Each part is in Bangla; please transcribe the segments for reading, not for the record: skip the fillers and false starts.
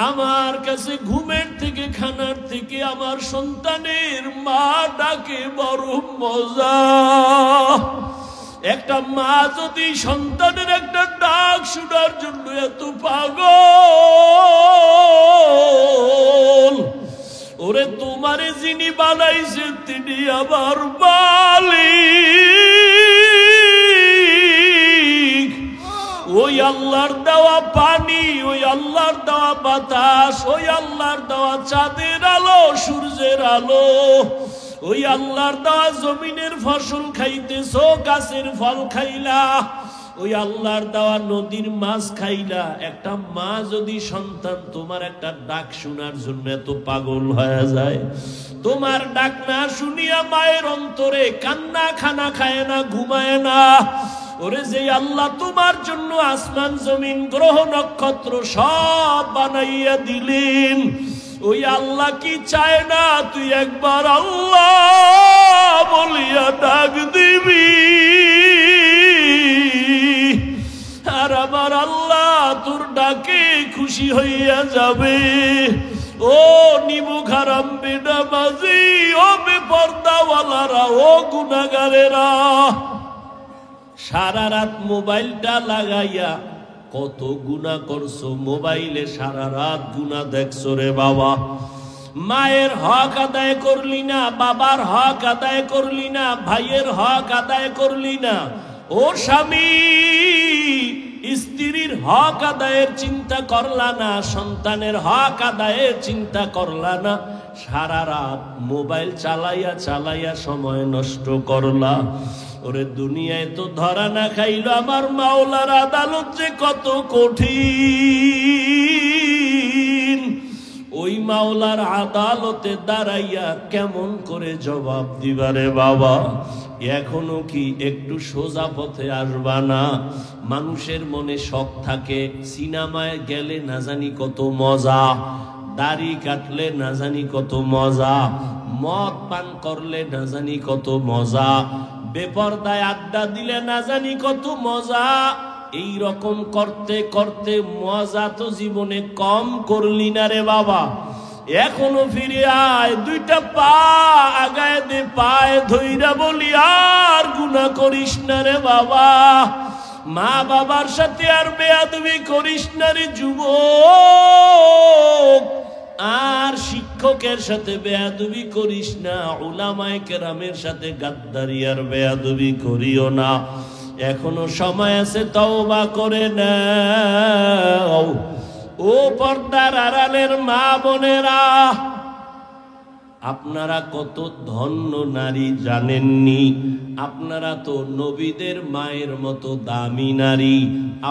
আমার কাছে ঘুমের থেকে খানার থেকে আমার সন্তানের মা ডাকে বড় মজা। একটা মা যদি সন্তানের একটা ডাক শোনার জন্য এত পাগল, ওরে তোমারে যিনি বানাইছে তিনি আমার মালিক। ওই আল্লাহর দেওয়া পানি, ওই আল্লাহর দেওয়া বাতাস, ওই আল্লাহর দেওয়া চাঁদের আলো, সূর্যের আলো, ওই আল্লাহর দেওয়া জমিনের ফসল খাইতেছো, গাছের ফল খাইলা, ওই আল্লাহর দেওয়া নদীর মাছ খাইলা। একটা মা যদি সন্তান তোমার একটা ডাক শোনার জন্য এত পাগল হয়ে যায়, তোমার ডাক না শুনিয়া মায়ের অন্তরে কান্না খানা খায় না, ঘুমায় না। ওরে যে আল্লাহ তোমার জন্য আসমান জমিন গ্রহ নক্ষত্র সব বানাইয়া দিলেন, ওই আল্লাহ কি চায় না তুই একবার আল্লাহ বলিয়া ডাক দিবি? আর আমার আল্লাহ তোর ডাকে খুশি হইয়া যাবে। ও নিমুখারাম বেনামাজি, ও বেপরদাওয়ালারা, ও গুনাহগারেরা, সারা রাত মোবাইলটা লাগাইয়া কত গুনাহ করছো। মোবাইলে সারা রাত গুনাহ দেখছো রে বাবা। মায়ের হক আদায় করলি না, বাবার হক আদায় করলি না, ভাইয়ের হক আদায় করলি না। ও স্বামী, স্ত্রীর হক আদায়ের চিন্তা করলা না, সন্তানের হক আদায়ের চিন্তা করলা না। সারা রাত মোবাইল চালাইয়া চালাইয়া সময় নষ্ট করলা। ওরে দুনিয়ায় তো ধরা না খাইলো, আমার মাওলার আদালত যে কত কঠিন। ওই মাওলার আদালতে দাঁড়াইয়া কেমন করে জবাব দিবারে বাবা? এখনো কি একটু সোজা পথে আসবা না? মানুষের মনে শখ থাকে, সিনেমায় গেলে না জানি কত মজা, দাড়ি কাটলে না জানি কত মজা, মদ পান করলে না জানি কত মজা, বেপরদায় আড্ডা দিলে না জানি কত মজা। এই রকম করতে করতে মজা তো জীবনে কম করলি না রে বাবা। এখনো ফিরে আয়, দুইটা পা আগায় দে, পায়ে ধইরা বলি আর গুনাহ করিস না রে বাবা। মা বাবার সাথে আর বেয়াদবি করিস না রে যুবক। আর শিক্ষকের সাথে বেয়াদবি করিস না, উলামায়ে কেরামের সাথে গাদ্দারি আর বেয়াদবি করিও না। এখনো সময় আছে, তওবা করে নাও। ও পর্দার আড়ালের মা বোনেরা, আপনারা কত ধন্য নারী জানেননি? আপনারা তো নবীদের মায়ের মতো দামি নারী,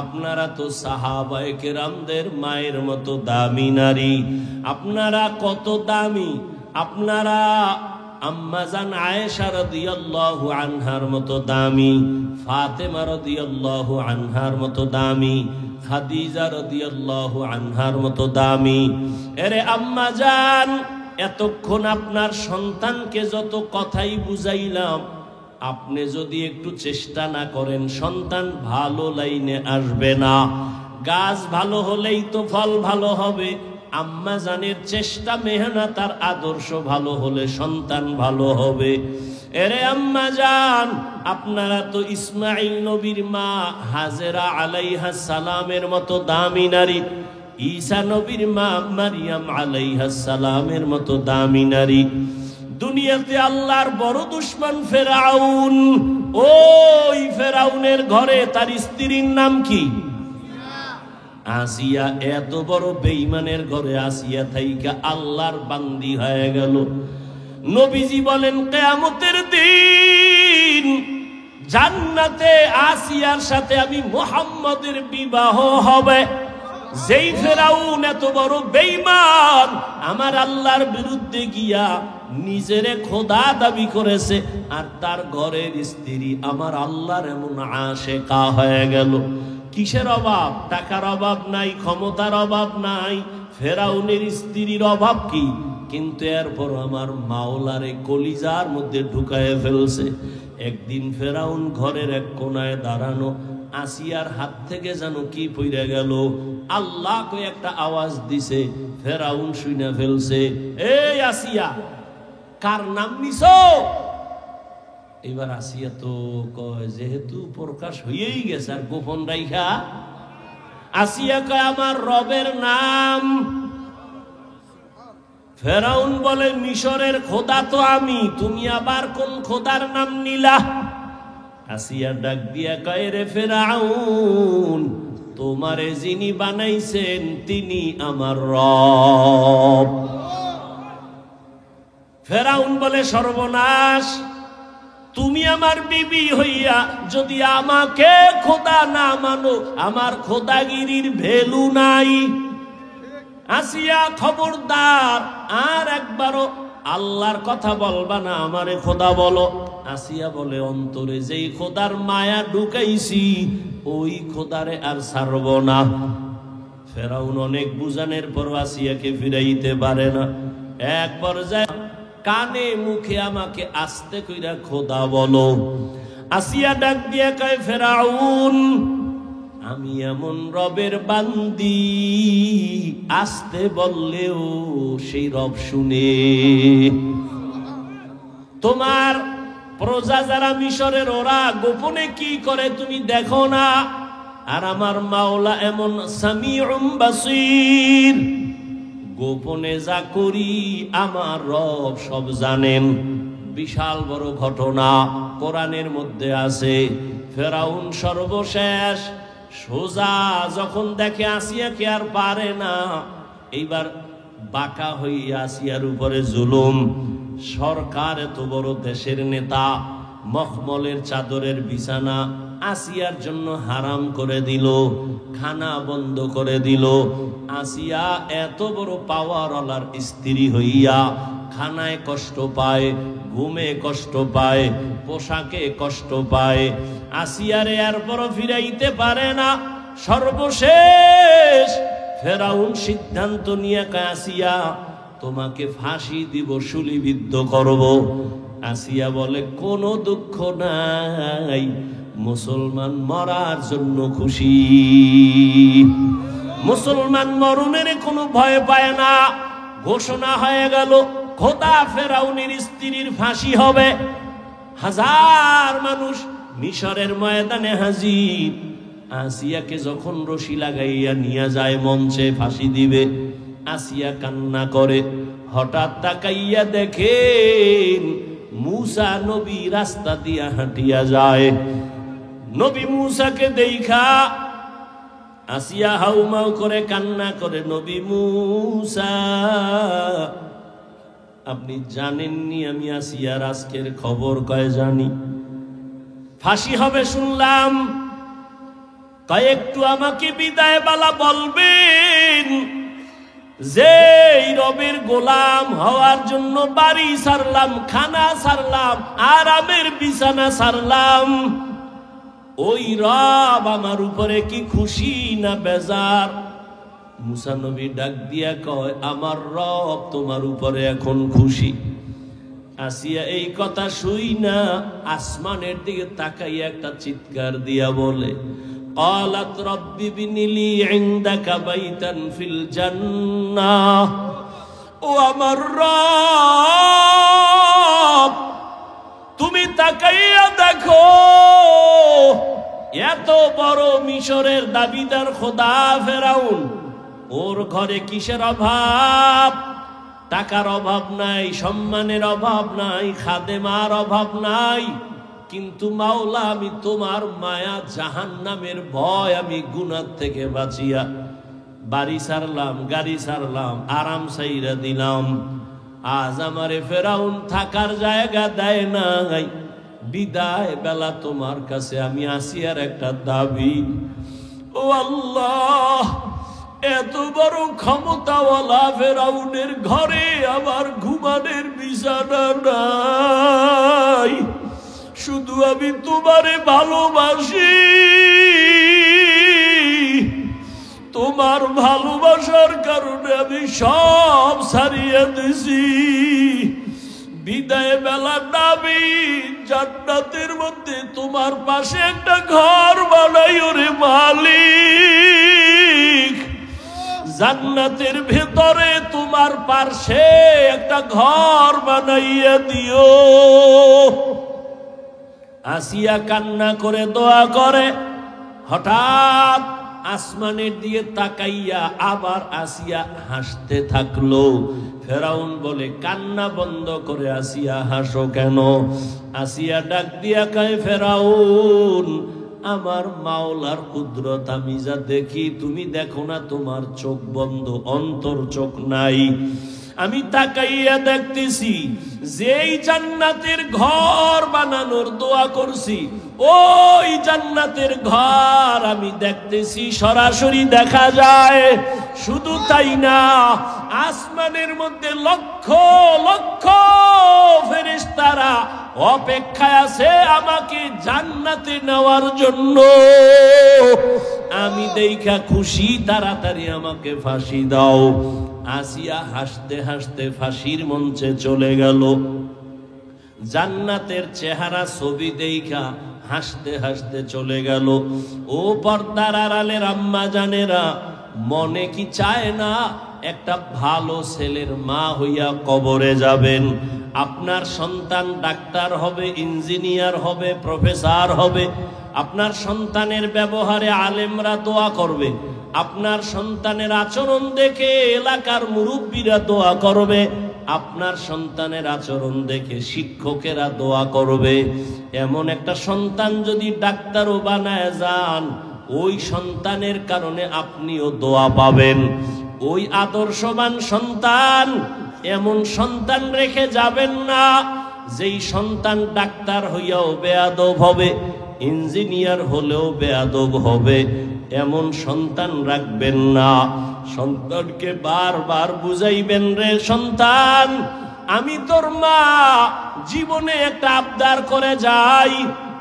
আপনারা তো সাহাবায়ে কেরামদের মায়ের মতো দামি নারী। আপনারা কত দামি! আপনারা আম্মাজান আয়েশা রাদিয়াল্লাহু আনহার মতো দামি, ফাতেমা রাদিয়াল্লাহু আনহার মতো দামি, খাদিজা রাদিয়াল্লাহু আনহার মতো দামি। এরে আম্মাজান, এতক্ষণ আপনার সন্তানকে যত কথাই বুঝাইলাম, আপনি যদি একটু চেষ্টা না করেন, সন্তান ভালো লাইনে আসবে না। গাছ ভালো হলেই তো ফল ভালো হবে। আম্মা জানের চেষ্টা, মেহনত আর আদর্শ ভালো হলে সন্তান ভালো হবে। এরে আম্মা জান, আপনারা তো ইসমাইল নবীর মা হাজেরা আলাইহাস সালামের মতো দামি নারী, ঈসা নবীর মা মারিয়াম আলাইহাস সালামের মতো দামি নারী। দুনিয়াতে আল্লাহর বড় দুশমন ফেরাউন। ওই ফেরাউনের ঘরে তার স্ত্রীর নাম কি? আসিয়া। এত বড় বেঈমানের ঘরে আসিয়া থাইকা আল্লাহর বান্দি হয়ে গেল। নবীজি বলেন, কিয়ামতের দিন জান্নাতে আসিয়ার সাথে আমি মুহাম্মদের বিবাহ হবে। যেই ফেরাউন এত বড় বেঈমান, আমার আল্লাহর বিরুদ্ধে গিয়া নিজেরে খোদা দাবি করেছে, আর তার ঘরের স্ত্রী আমার আল্লাহর এমন আশেকা হয়ে গেল। কিসের অভাব? টাকার অভাব নাই, ক্ষমতার অভাব নাই, ফেরাউনের স্ত্রীর অভাব কি? কিন্তু এরপর আমার মাওলারে কলিজার মধ্যে ঢুকায় ফেলছে। একদিন ফেরাউন ঘরের এক কোনায় দাঁড়ানো, আসিয়ার হাত থেকে যেন কি পইরা গেল। আল্লাহ কই একটা আওয়াজ দিছে, ফেরাউন শুইনা ফেলছে, এই আসিয়া কার নাম নিছো? এবার আসিয়া তো কয় যেহেতু প্রকাশ হয়েই গেছে আর গোপন রাইখা, আসিয়া কয় আমার রবের নাম। ফেরাউন বলে মিশরের খোদা তো আমি, তুমি আবার কোন খোদার নাম নিলা? আসিয়া ডাক দিয়া কয় রে ফেরাউন, তোমারে যিনি বানাইছেন তিনি আমার রব। ফেরাউন বলে সর্বনাশ, তুমি আমার বিবি হইয়া যদি আমাকে খোদা না মানো, আমার খোদাগিরির ভ্যালু নাই। আসিয়া খবরদার, আর একবারও আল্লাহর কথা বলবা না, আমারে খোদা বলো। আসিয়া বলে অন্তরে যেই খোদার মায়া ঢুকাইছি ওই খোদারে আর ছাড়ব না। ফেরাউন অনেক বুঝানোর পর আসিয়াকে ফিরাইতে পারে না। এক পর্যায়ে কানে মুখে আমাকে আস্তে কইরা খোদা বলো। আসিয়া ডাক দিয়া কয় ফেরাউন, আমি এমন রবের বান্দি, আস্তে বললেও সেই রব শুনে। তোমার প্রজা যারা মিশরের, ওরা গোপনে কি করে তুমি দেখো না, আর আমার মাওলা এমন সামিউম বাসীর, গোপনে যা করি আমার রব সব জানেন। বিশাল বড় ঘটনা কোরআনের মধ্যে আছে। ফেরাউন সর্বশেষ সোজা যখন দেখে আসিয়াকে আর পারে না, এইবার বাঁকা হইয়া আসিয়ার উপরে জুলুম। সরকার এত বড় দেশের নেতা, মখমলের চাদরের বিছানা আসিয়ার জন্য হারাম করে দিল, খানা বন্ধ করে দিল। আসিয়া এত বড় পাওয়ারওয়ালার স্ত্রী হইয়া খানায় কষ্ট পায়, ঘুমে কষ্ট পায়, পোশাকে কষ্ট পায়। আসিয়ারে এরপর ফিরাইতে পারে না। সর্বশেষ ফেরাউন সিদ্ধান্ত নিয়ে কয় আসিয়া তোমাকে ফাঁসি দিব, শুলিবিদ্ধ করব। আসিয়া বলে কোনো দুঃখ নাই, মুসলমান মরার জন্য খুশি। মুসলমান মরণের কোনো ভয় পায় না। ঘোষণা হয়ে গেল খোদা ফেরাউনের স্ত্রীর ফাঁসি হবে। হাজার মানুষ মিশরের ময়দানে হাজির। আসিয়াকে যখন রশি লাগাইয়া নিয়ে যায় মঞ্চে ফাঁসি দিবে, আসিয়া কান্না করে। হঠাৎ তাকাইয়া দেখেন মূসা নবী রাস্তা দিয়া হাঁটিয়া যায়। নবী মূসাকে দেখা আসিয়া হাউমাউ করে কান্না করে, নবী মূসা আপনি জানেননি আমি আসিয়ার আজকের খবর? কয় জানি। ফাঁসি হবে শুনলাম, তাই একটু আমাকে বিদায় বালা বলবেন। যে রবের গোলাম হওয়ার জন্য বাড়ি ছাড়লাম, খানা ছাড়লাম, আরামের বিছানা ছাড়লাম, ওই রব আমার উপরে কি খুশি না বেজার? মুসা নবী ডাক দিয়া কয় আমার রব তোমার উপরে এখন খুশি। আসিয়া এই কথা শুই না আসমানের দিকে তাকাইয়া একটা চিৎকার দিয়া বলে, قالت رب ابن لي عندك بيتا في الجنة। ও আমার রব, তুমি তাকাইয়া দেখো, এত বড় মিশরের দাবিদার খোদা ফেরাউন, ওর ঘরে কিসের অভাব? টাকার অভাব নাই, সম্মানের অভাব নাই, খাদেমার অভাব নাই। কিন্তু মাওলা আমি তোমার মায়া জাহান্নামের ভয়, আমি গুনাহ থেকে বাঁচিয়া বাড়ি ছাড়লাম, গাড়ি ছাড়লাম, আরাম ছাইরা দিলাম। আজ আমারে ফেরাউন থাকার জায়গা দেয় নাই। বিদায় বেলা তোমার কাছে আমি আসিয়ার একটা দাবি। ও আল্লাহ, এত বড় ক্ষমতাওয়ালা ফেরাউনের ঘরে আমার ঘুমানের বিছানা নাই। শুধু আমি তোমারে ভালোবাসি, তোমার ভালোবাসার কারণে আমি সব ছাড়িয়ে দিছি। বিদায় বেলা নামি জান্নাতের মধ্যে তোমার তোমার পাশে একটা ঘর বানাইও রে মালিক, জান্নাতের ভেতরে তোমার পাশে একটা ঘর বানাইয়া দিও। আসিয়া কান্না করে দোয়া করে, হঠাৎ আসমানের দিকে তাকাইয়া আবার আসিয়া হাসতে থাকলো। ফেরাউন বলে, কান্না বন্ধ করে আসিয়া হাসো কেন? আসিয়া ডাক দিয়া কয়, ফেরাউন, আমার মাওলার কুদরত আমি যা দেখি তুমি দেখো না, তোমার চোখ বন্ধ, অন্তর চোখ নাই। আমি তাকাইয়া দেখতেছি যেই জান্নাতের ঘর বানানোর দোয়া করছি, ওই জান্নাতের ঘর আমি দেখতেছি, সরাসরি দেখা যায়। শুধু তাই না, আসমানের মধ্যে লক্ষ লক্ষ ফেরেশতারা অপেক্ষায় আছে আমাকে জান্নাতে নেওয়ার জন্য। আমি দেখা খুশি, তাড়াতাড়ি আমাকে ফাঁসি দাও। আসিয়া হাসতে হাসতে ফাঁসির মঞ্চে চলে গেল। জান্নাতের চেহারা ছবি দেখা হাসতে হাসতে চলে গেল। ও পর্দার আড়ালের আম্মা জানেরা, মনে কি চায় না একটা ভালো ছেলের মা হইয়া কবরে যাবেন? আপনার সন্তান ডাক্তার হবে, ইঞ্জিনিয়ার হবে, প্রফেসর হবে। আপনার সন্তানের ব্যবহারে আলেমরা দোয়া করবে, আপনার সন্তানের আচরণ দেখে এলাকার মুরব্বীরা দোয়া করবে, আপনার সন্তানের আচরণ দেখে শিক্ষকেরা দোয়া করবে। এমন একটা সন্তান যদি ডাক্তারও বানায় যান, ওই সন্তানের কারণে আপনিও দোয়া পাবেন। ওই আদর্শবান সন্তান, এমন সন্তান রেখে যাবেন না যেই সন্তান ডাক্তার হইয়াও বেয়াদব হবে, ইঞ্জিনিয়ার হলেও বেয়াদব হবে। এমন সন্তান রাখবেন না। সন্তানকে বারবার বুঝাইবেন, রে সন্তান, আমি তোর মা, জীবনে একটা আবদার করে যাই,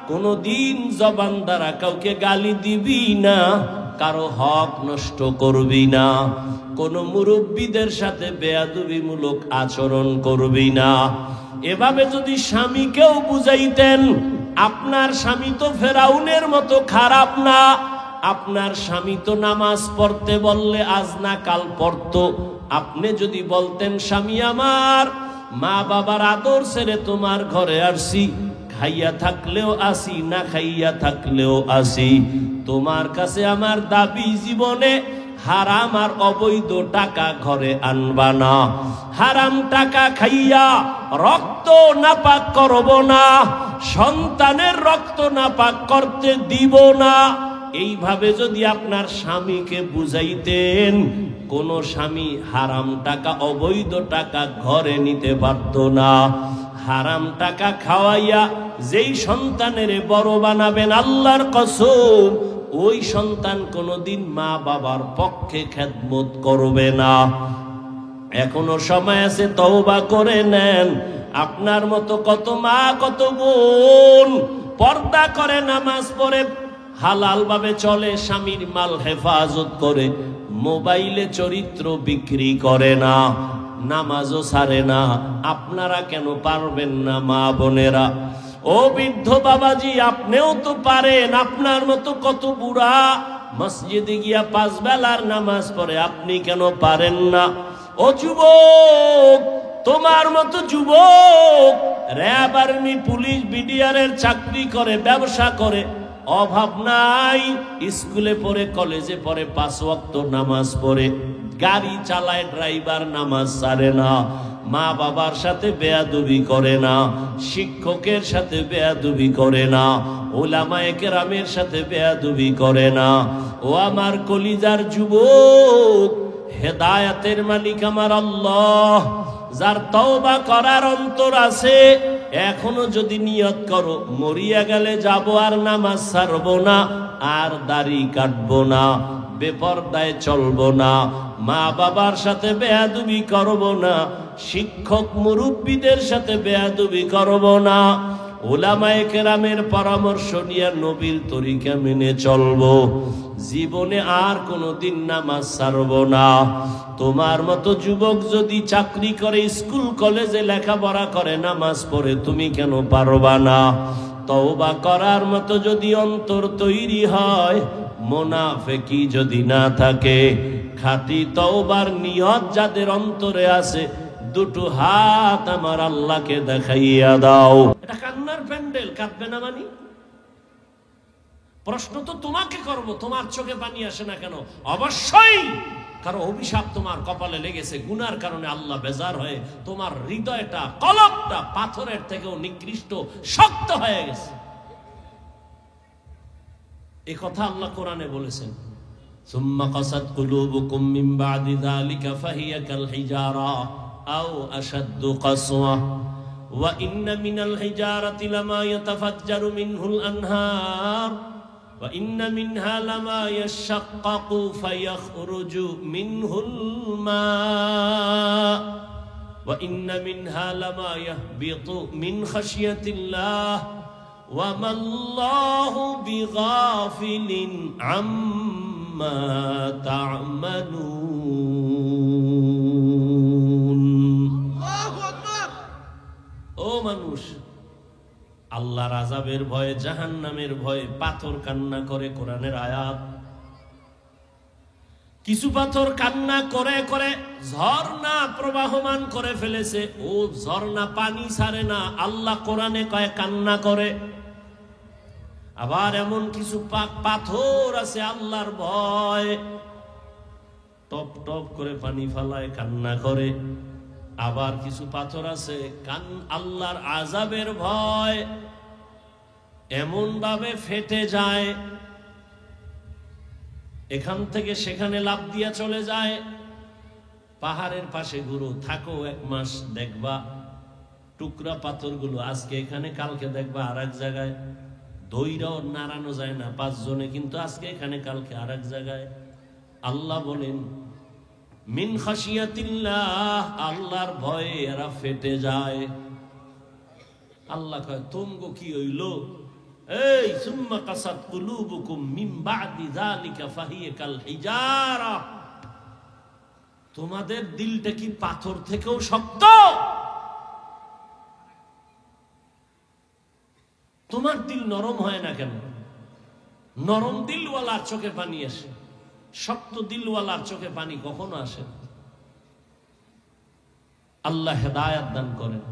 কোনদিন জবান দ্বারা কাউকে গালি দিবি না, কারো হক নষ্ট করবি না, কোন মুরব্বীদের সাথে বেয়াদবিমূলক আচরণ করবি না। এভাবে যদি স্বামীকেও বুঝাইতেন, আপনার স্বামী তো ফেরাউনের মতো খারাপ না। আপনার স্বামী তো নামাজ পড়তে বললে আজ না কাল পড়তো। আপনি যদি বলতেন, স্বামী আমার, মা বাবার আদর ছেড়ে তোমার ঘরে আসছি, খাইয়া থাকলেও আসি, না খাইয়া থাকলেও আসি, তোমার কাছে আমার দাবি, জীবনে হারাম আর অবৈধ টাকা ঘরে আনবা না, হারাম টাকা খাইয়া রক্ত নাপাক করব না, সন্তানের রক্ত নাপাক করতে দিব না। এইভাবে যদি আপনার স্বামীকে বুঝাইতেন, কোন স্বামী হারাম টাকা, অবৈধ টাকা ঘরে নিতে পারত না। হারাম টাকা খাওয়াইয়া যেই সন্তানের বড় বানাবেন, আল্লাহর কসম, ওই সন্তান কোনদিন মা বাবার পক্ষে খেদমত করবে না। এখনো সময় আছে, তওবা করে নেন। আপনার মতো কত মা, কত বোন পর্দা করে, নামাজ পড়ে, হালাল ভাবে চলে, স্বামীর মাল হেফাজত করে, মোবাইলে চরিত্র বিক্রি করে না, নামাজও ছাড়ে না। আপনারা কেন পারবেন না মা বোনেরা? ও বৃদ্ধ বাবাজি, আপনিও তো পারেন। আপনার মতো কত বুড়া মসজিদে গিয়া 5 বেলার নামাজ পড়ে, আপনি কেন পারেন না? ও যুবক, তোমার মতো যুবক র্যাব, আর্মি, পুলিশ, বিডিআরের চাকরি করে, ব্যবসা করে, অভাব নাই, স্কুলে পড়ে, কলেজে পড়ে, 5 ওয়াক্ত নামাজ পড়ে, গাড়ি চালায়, ড্রাইভার, নামাজ ছাড়ে না, মা বাবার সাথে বেয়াদবি করে না, শিক্ষকের সাথে বেয়াদবি করে না, উলামায়ে কেরামের সাথে বেয়াদবি করে না। ও আমার কলিজার যুবক, হেদায়েতের মালিক আমার আল্লাহ, যার তওবা করার অন্তর আছে, এখনো যদি নিয়ত করো, মরিয়া গেলে যাব আর নামাজ ছাড়বো না, আর দাড়ি কাটবো না, বেপরদায় চলবো না, মা বাবার সাথে বেয়াদবি করবো না, শিক্ষক মুরব্বীদের সাথে বেয়াদবি করবো না, উলামায়ে কেরামের পরামর্শ নিয়ে নবীর তরিকা মেনে চলবো, জীবনে আর কোনোদিন নামাজ ছাড়বো না। তোমার মতো যুবক যদি চাকরি করে, স্কুল কলেজে লেখাপড়া করে, নামাজ পড়ে, তুমি কেন পারবা না? তওবা করার মতো যদি অন্তর তৈরি হয়, মুনাফিকি যদি না থাকে, খাঁটি তওবার নিয়ত যাদের অন্তরে আছে, দুটো হাত আমার আল্লাহকে দেখাইয়া দাও। এটা কান্নার প্যান্ডেল, কাঁদবে না মানি? প্রশ্ন তো তোমাকে করব, তোমার চোখে পানি আসে না কেন? অবশ্যই কারো অভিশাপ তোমার কপালে লেগেছে, গুনার কারণে আল্লাহ বেজার হয়ে তোমার হৃদয়টা, কলবটা পাথরের থেকেও নিকৃষ্ট শক্ত হয়ে গেছে। এই কথা আল্লাহ কোরআনে বলেছেন, সুম্মা কাসাত কুলুবুকুম মিন বাদি যালিকা ফাহিয়া কাল হিজারা আও আশাদ্দু কাসওয়া ওয়া ইন্না মিনাল হিজারাতি লামা ইয়াতাফাজ্জারু মিনহুল আনহার ওয়া ইন্না মিনহা লামা ইয়াশাক্কাকু ফায়াখরুজু মিনহুল মা ওয়া ইন্না মিনহা লামা ইয়াহবিতু মিন খাশিয়াতিল্লাহ ওয়া মাল্লাহু বিগাফিলিন আম্মা তা'মালুন। আল্লাহু আকবার। ও মানুষ, আল্লাহর আযাবের ভয়ে, জাহান্নামের ভয়ে পাথর কান্না করে, কোরআনের আয়াত। কিছু পাথর কান্না করে করে ঝর্ণা প্রবাহমান করে ফেলেছে। ও ঝর্ণা পানি ছাড়ে না, আল্লাহ কোরআনে কয় কান্না করে। আবার এমন কিছু পাথর আছে আল্লাহর ভয় টপ টপ করে পানি ফালায়, কান্না করে। আবার কিছু পাথর আছে আল্লাহর আযাবের ভয় এমন ভাবে ফেটে যায়, এখান থেকে সেখানে লাফ দিয়া চলে যায়। পাহাড়ের পাশে ঘুরো, থাকো 1 মাস, দেখবা টুকরা পাথরগুলো আজকে এখানে, কালকে দেখবা আর এক জায়গায়। দইরাও নাড়ানো যায় না 5 জনে, কিন্তু আজকে এখানে, কালকে আর এক জায়গায়। আল্লাহ বলেন মিন খাশিয়াতিল্লাহ, আল্লাহর ভয়ে এরা ফেটে যায়। আল্লাহ কয় তোমগো কি হইল? এই সুম্মা কাসাত কুলুবুকুম মিন বাদি যালিকা ফাহিয়া কাল হিজারা, তোমাদের দিলটা কি পাথর থেকেও শক্ত? তোমার দিল নরম হয় না কেন? নরম দিলওয়ালার চোখে পানি আসে, শক্ত দিলওয়ালার চোখে পানি কখনো আসে না। আল্লাহ হেদায়েত দান করেন।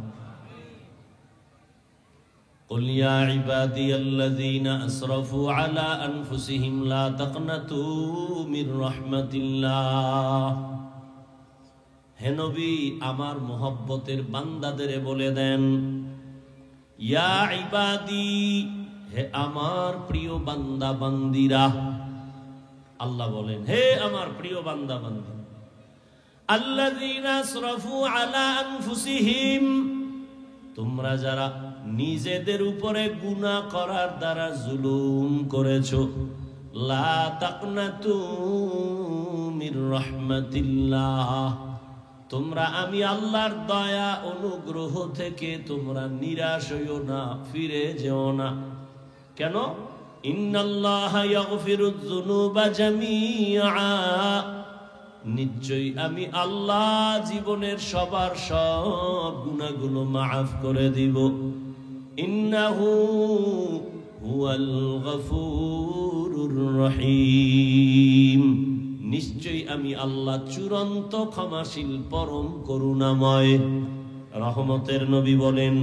قل يا عبادي الذين أسرفوا على أنفسهم لا تقنطوا من رحمة الله। হে নবী, আমার মোহব্বতের বান্দাদের বলে দেন, ইয়া ইবাদি, হে আমার প্রিয় বান্দা বান্দিরা। আল্লাহ বলেন, হে আমার প্রিয় বান্দা বান্দি, আল্লাযীনা আসরাফু আলা আনফুসিহিম, তোমরা যারা নিজেদের উপরে গুনাহ করার দ্বারা জুলুম করেছো, লা তাকনাতু মির রাহমাতিল্লাহ, তোমরা আমি আল্লাহর দয়া অনুগ্রহ থেকে তোমরা নিরাশ হইও না, ফিরে যেও না। কেন? ইন্নাল্লাহা ইয়াগফিরুয যুনুবা জামিআ, নিশ্চয়ই আমি আল্লাহ জীবনের সবার সব গুনাহগুলো মাফ করে দিব। ইন্নাহু হুয়াল গফুরুর রহিম, নিশ্চয়ই আমি আল্লাহ চূড়ান্ত ক্ষমাশীল, পরম করুণাময়। রহমতের নবী বলেন,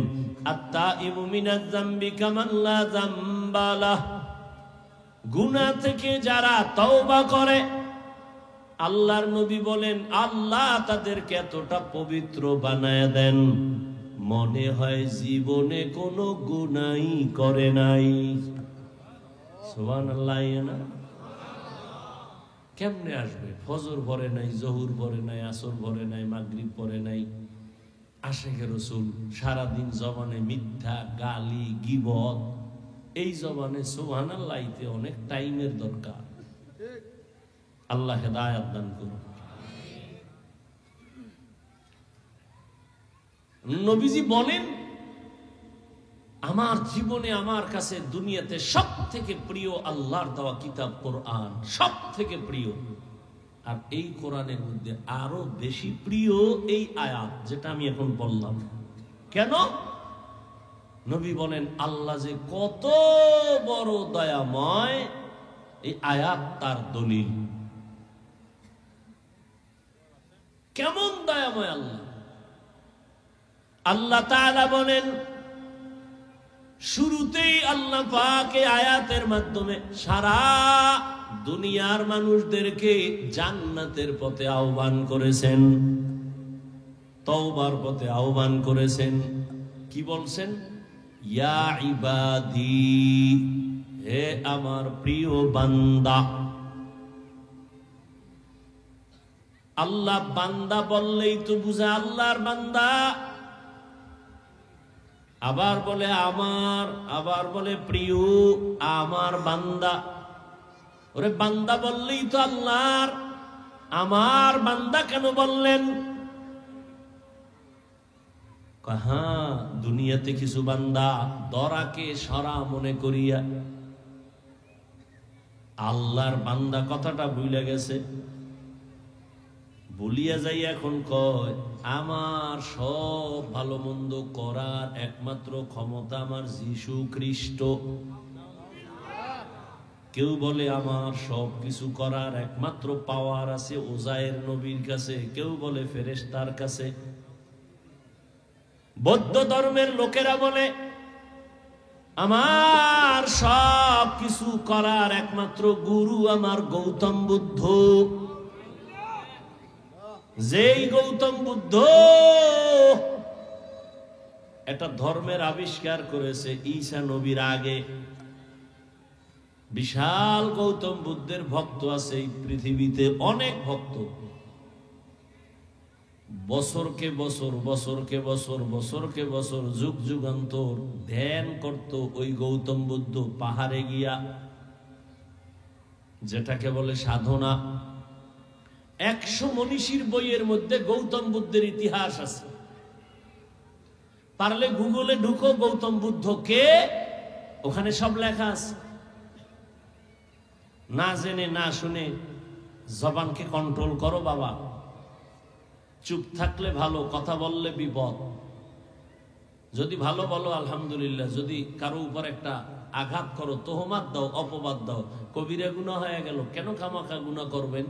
আত-তাইবু মিনাজ যামবি কামান লা যামবা লাহ, গুনাহ থেকে যারা তওবা করে, আল্লাহর নবী বলেন আল্লাহ তাদেরকে এতটা পবিত্র বানায় দেন, মনে হয় জীবনে কোনো গুনাহই করে নাই। সুবহানাল্লাহ। না কেমনে আসবে? ফজর পড়ে নাই, জহুর পড়ে নাই, আসর পড়ে নাই, মাগরিব পড়ে নাই, আশিকে রাসূল সারাদিন জবানে মিথ্যা, গালি, গীবত, এই জবানে সুবহানাল্লাহতে অনেক টাইমের দরকার। আল্লাহ হেদায়েত দান করুন। নবীজি বলেন, আমার জীবনে, আমার কাছে দুনিয়াতে সব থেকে প্রিয় আল্লাহর দেওয়া কিতাব কোরআন, সব থেকে প্রিয়। আর এই কোরআনের মধ্যে আরো বেশি প্রিয় এই আয়াত যেটা আমি এখন বললাম। কেন? নবী বলেন আল্লাহ যে কত বড় দয়াময়, এই আয়াত তার দলিল। কেমন দয়াময় আল্লাহ! আল্লাহ তাআলা বলেন, শুরুতেই আল্লাহ পাক এই আয়াতের মাধ্যমে সারা দুনিয়ার মানুষদেরকে জান্নাতের পথে আহ্বান করেছেন, তওবার পথে আহ্বান করেছেন। কি বলছেন? ইয়া ইবাদি, হে আমার প্রিয় বান্দা। আল্লাহ বান্দা বললেই তো বুঝা আল্লাহর বান্দা। আবার বলে আমার, আবার বলে প্রিয় আমার বান্দা। ওরে বান্দা বললেই তো আল্লাহর, আমার বান্দা কেন বললেন? হ্যাঁ, দুনিয়াতে কিছু বান্দা দরাকে সরা মনে করিয়া আল্লাহর বান্দা কথাটা ভুলে গেছে। বলিয়া যাই এখন কয় আমার সব ভালো মন্দ করার একমাত্র ক্ষমতা আমার যীশু খ্রিস্ট। কেউ বলে আমার সব কিছু করার একমাত্র পাওয়ার আছে ওজায়ের নবীর কাছে, কেউ বলে ফেরেশতার কাছে। বৌদ্ধ ধর্মের লোকেরা বলে আমার সব কিছু করার একমাত্র গুরু আমার গৌতম বুদ্ধ। যেই গৌতম বুদ্ধ একটা ধর্মের আবিষ্কার করেছে ঈসা নবীর আগে। বিশাল গৌতম বুদ্ধের ভক্ত আছে এই পৃথিবীতে, অনেক ভক্ত। বছরকে বছর, বছরকে বছর, বছরকে বছর, যুগ যুগান্তর ধ্যান করত ওই গৌতম বুদ্ধ পাহাড়ে গিয়া, যেটাকে বলে সাধনা। 100 মনীষীর বইয়ের মধ্যে গৌতম বুদ্ধের ইতিহাস আছে। পারলে গুগলে ঢুকো গৌতম বুদ্ধ কে, ওখানে সব লেখা আছে। না জেনে না শুনে জবানকে কন্ট্রোল করো বাবা। চুপ থাকলে ভালো, কথা বললে বিপদ। যদি ভালো বলো আলহামদুলিল্লাহ, যদি কারো উপর একটা আঘাত করো, তোহমাত দাও, অপবাদ দাও, কবিরা গুনাহ হয়ে গেল। কেন খামাখা গুনাহ করবেন?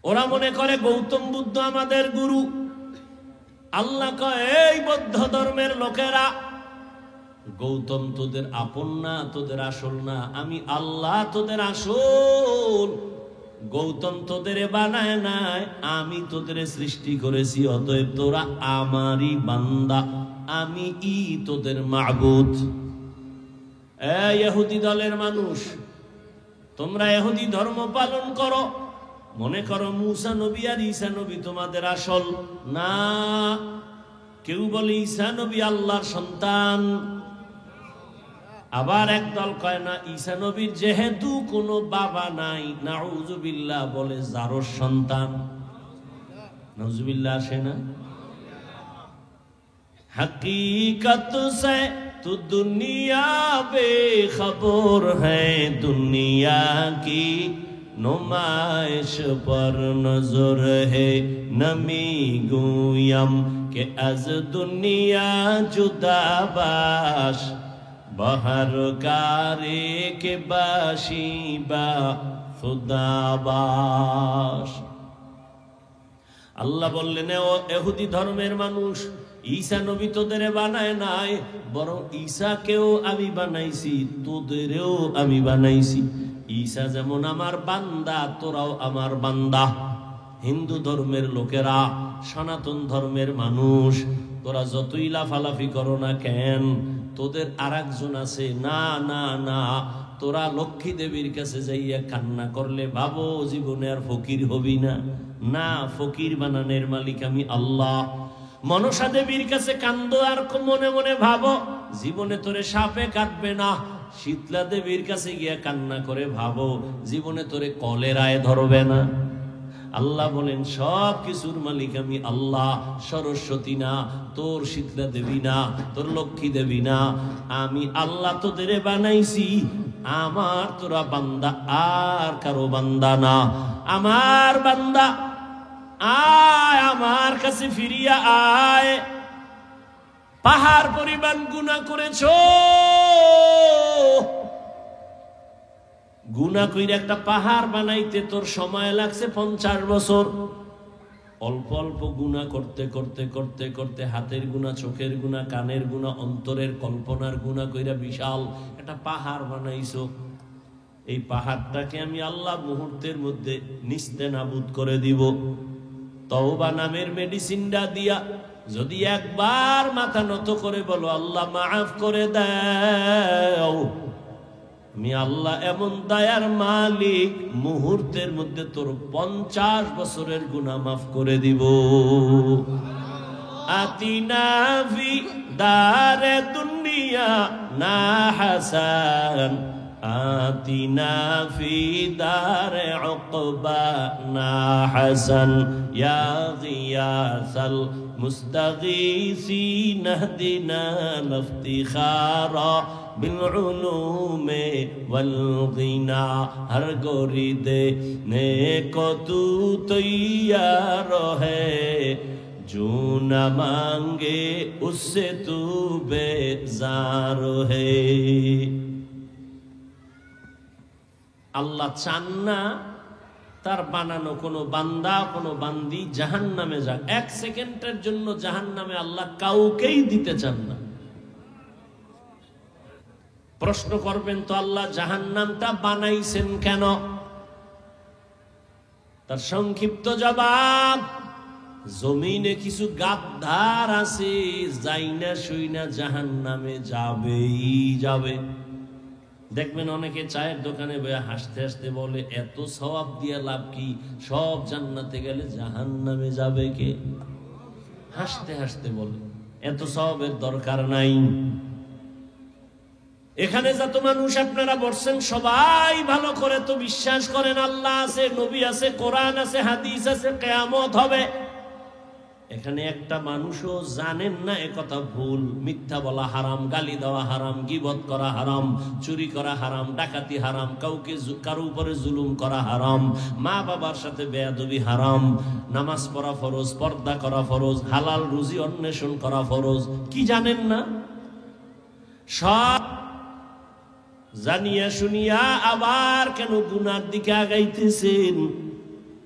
ওরা মনে করে গৌতম বুদ্ধ আমাদের গুরু। আল্লাহ কয় এই বৌদ্ধ ধর্মের লোকেরা, গৌতম তোদের আপন না, তোদের আসল না, আমি আল্লাহ তোদের আসল। গৌতম তোদের বানায় নাই, আমি তোদের সৃষ্টি করেছি। অতএব তোরা আমারই বান্দা, আমি তোদের মাবুদ। ইহুদি দলের মানুষ, তোমরা ইহুদি ধর্ম পালন করো, মনে করো মুসা নবী আর ঈসা নবী তোমাদের আসল। না, কেউ বলে ঈসা নবী আল্লাহর সন্তান। আবার একদল কয় না, ঈসা নবীর যেহেতু কোনো বাবা নাই, নাউজুবিল্লাহ বলে যারোর সন্তান। নাউজুবিল্লাহ আসে না? हकीकत से तो दुनिया बेखबर है, दुनिया की नुमाइश पर नजर है। नमी गुयम के अज दुनिया जुदा बाश, बहर कारे के बाशिबा खुदा बाश। আল্লাহ বললেন ও ইহুদি ধর্মের মানুষ, ঈসা নবী তোদের বানায় নাই, বরং ঈসাকেও আমি বানাইছি, তোদেরও আমি বানাইছি। ঈসা যেমন আমার বান্দা, তোরাও আমার বান্দা। হিন্দু ধর্মের লোকেরা, সনাতন ধর্মের মানুষ, তোরা যতই লাফালাফি করো না কেন, তোদের আরেকজন আছে। না না না, তোরা লক্ষ্মী দেবীর কাছে যাইয়া কান্না করলে ভাবো জীবনে আর ফকির হবি না। না, ফকির বানানের মালিক আমি আল্লাহ। মনসা দেবীর কাছে কান্দো আর মনে মনে ভাবো জীবনে তোরে সাপে কাটবে না। শীতলা দেবীর কাছে গিয়া কান্না করে ভাবো জীবনে তোরে কলেরায় ধরবে না। আল্লাহ বলেন সব কিছুর মালিক আমি আল্লাহ। সরস্বতী না, তোর শীতলা দেবী না, তোর লক্ষ্মী দেবী না, আমি আল্লাহ তোদের বানাইছি। আমার তোরা বান্দা, আর কারো বান্দা না। আমার বান্দা আয় আমার কাছে ফিরিয়া আয়, পাহাড় পরিমাণ গুনাহ করেছো। গুনাহ কইরা একটা পাহাড় বানাইতে তোর সময় লাগছে 50 বছর। অল্প অল্প গুনাহ করতে করতে করতে করতে হাতের গুনাহ, চোখের গুনাহ, কানের গুনাহ, অন্তরের কল্পনার গুনাহ কইরা বিশাল একটা পাহাড় বানাইছো। এই পাহাড়টাকে আমি আল্লাহ মুহূর্তের মধ্যে নিস্তেনাবুদ করে দিব। তওবা নামের মেডিসিনটা দিয়া যদি একবার মাথা নত করে বলো আল্লাহ মাফ করে দাও, আমি আল্লাহ এমন দয়ার মালিক, মুহূর্তের মধ্যে তোর 50 বছরের গুনাহ মাফ করে দিব। আতিনা ফি দারে দুনিয়া না হাসান, আতিনা ফি দারে উকবা না হাসান, ইয়া গিয়াসাল মুস্তাগীসিন ইহদিনা ইফতিখারা بالعلوم والغنا ہر گوری دے نیکو تو تیار ہے، جو نہ مانگے اس سے تو بیزار ہے۔ আল্লাহ চান না তার বানানো কোনো বান্দা, কোনো বান্দি জাহান্নামে যাক। 1 সেকেন্ডের জন্য জাহান্নামে আল্লাহ কাউকেই দিতে চান না। প্রশ্ন করবেন তো আল্লাহ জাহান্নামটা বানাইছেন কেন? তার সংক্ষিপ্ত জবাব, জমিনে কিছু গাদ্দার আছে, যাইনা শুইনা জাহান্নামে যাবেই যাবে। দেখবেন অনেকে চায়ের দোকানে বসে হাসতে হাসতে বলে এত সওয়াব দিয়ে লাভ কি, সব জান্নাতে গেলে জাহান্নামে যাবে কে? হাসতে হাসতে বলে এত সওয়াবের দরকার নাই। এখানে যত মানুষ আপনারা বসছেন সবাই ভালো করে তো বিশ্বাস করেন আল্লাহ আছে, নবী আছে, কোরআন আছে, হাদিস আছে, কিয়ামত হবে। এখানে একটা মানুষও জানেন না একথা ভুল। মিথ্যা বলা হারাম, গালি দেওয়া হারাম, গীবত করা হারাম, চুরি করা হারাম, ডাকাতি হারাম, কারো উপরে জুলুম করা হারাম, মা বাবার সাথে বেয়াদবি হারাম, নামাজ পড়া ফরজ, পর্দা করা ফরজ, হালাল রুজি অন্বেষণ করা ফরজ। কি জানেন না? সব জানিয়া শুনিয়া আবার কেন গুনার দিকে আগাইতেছেন?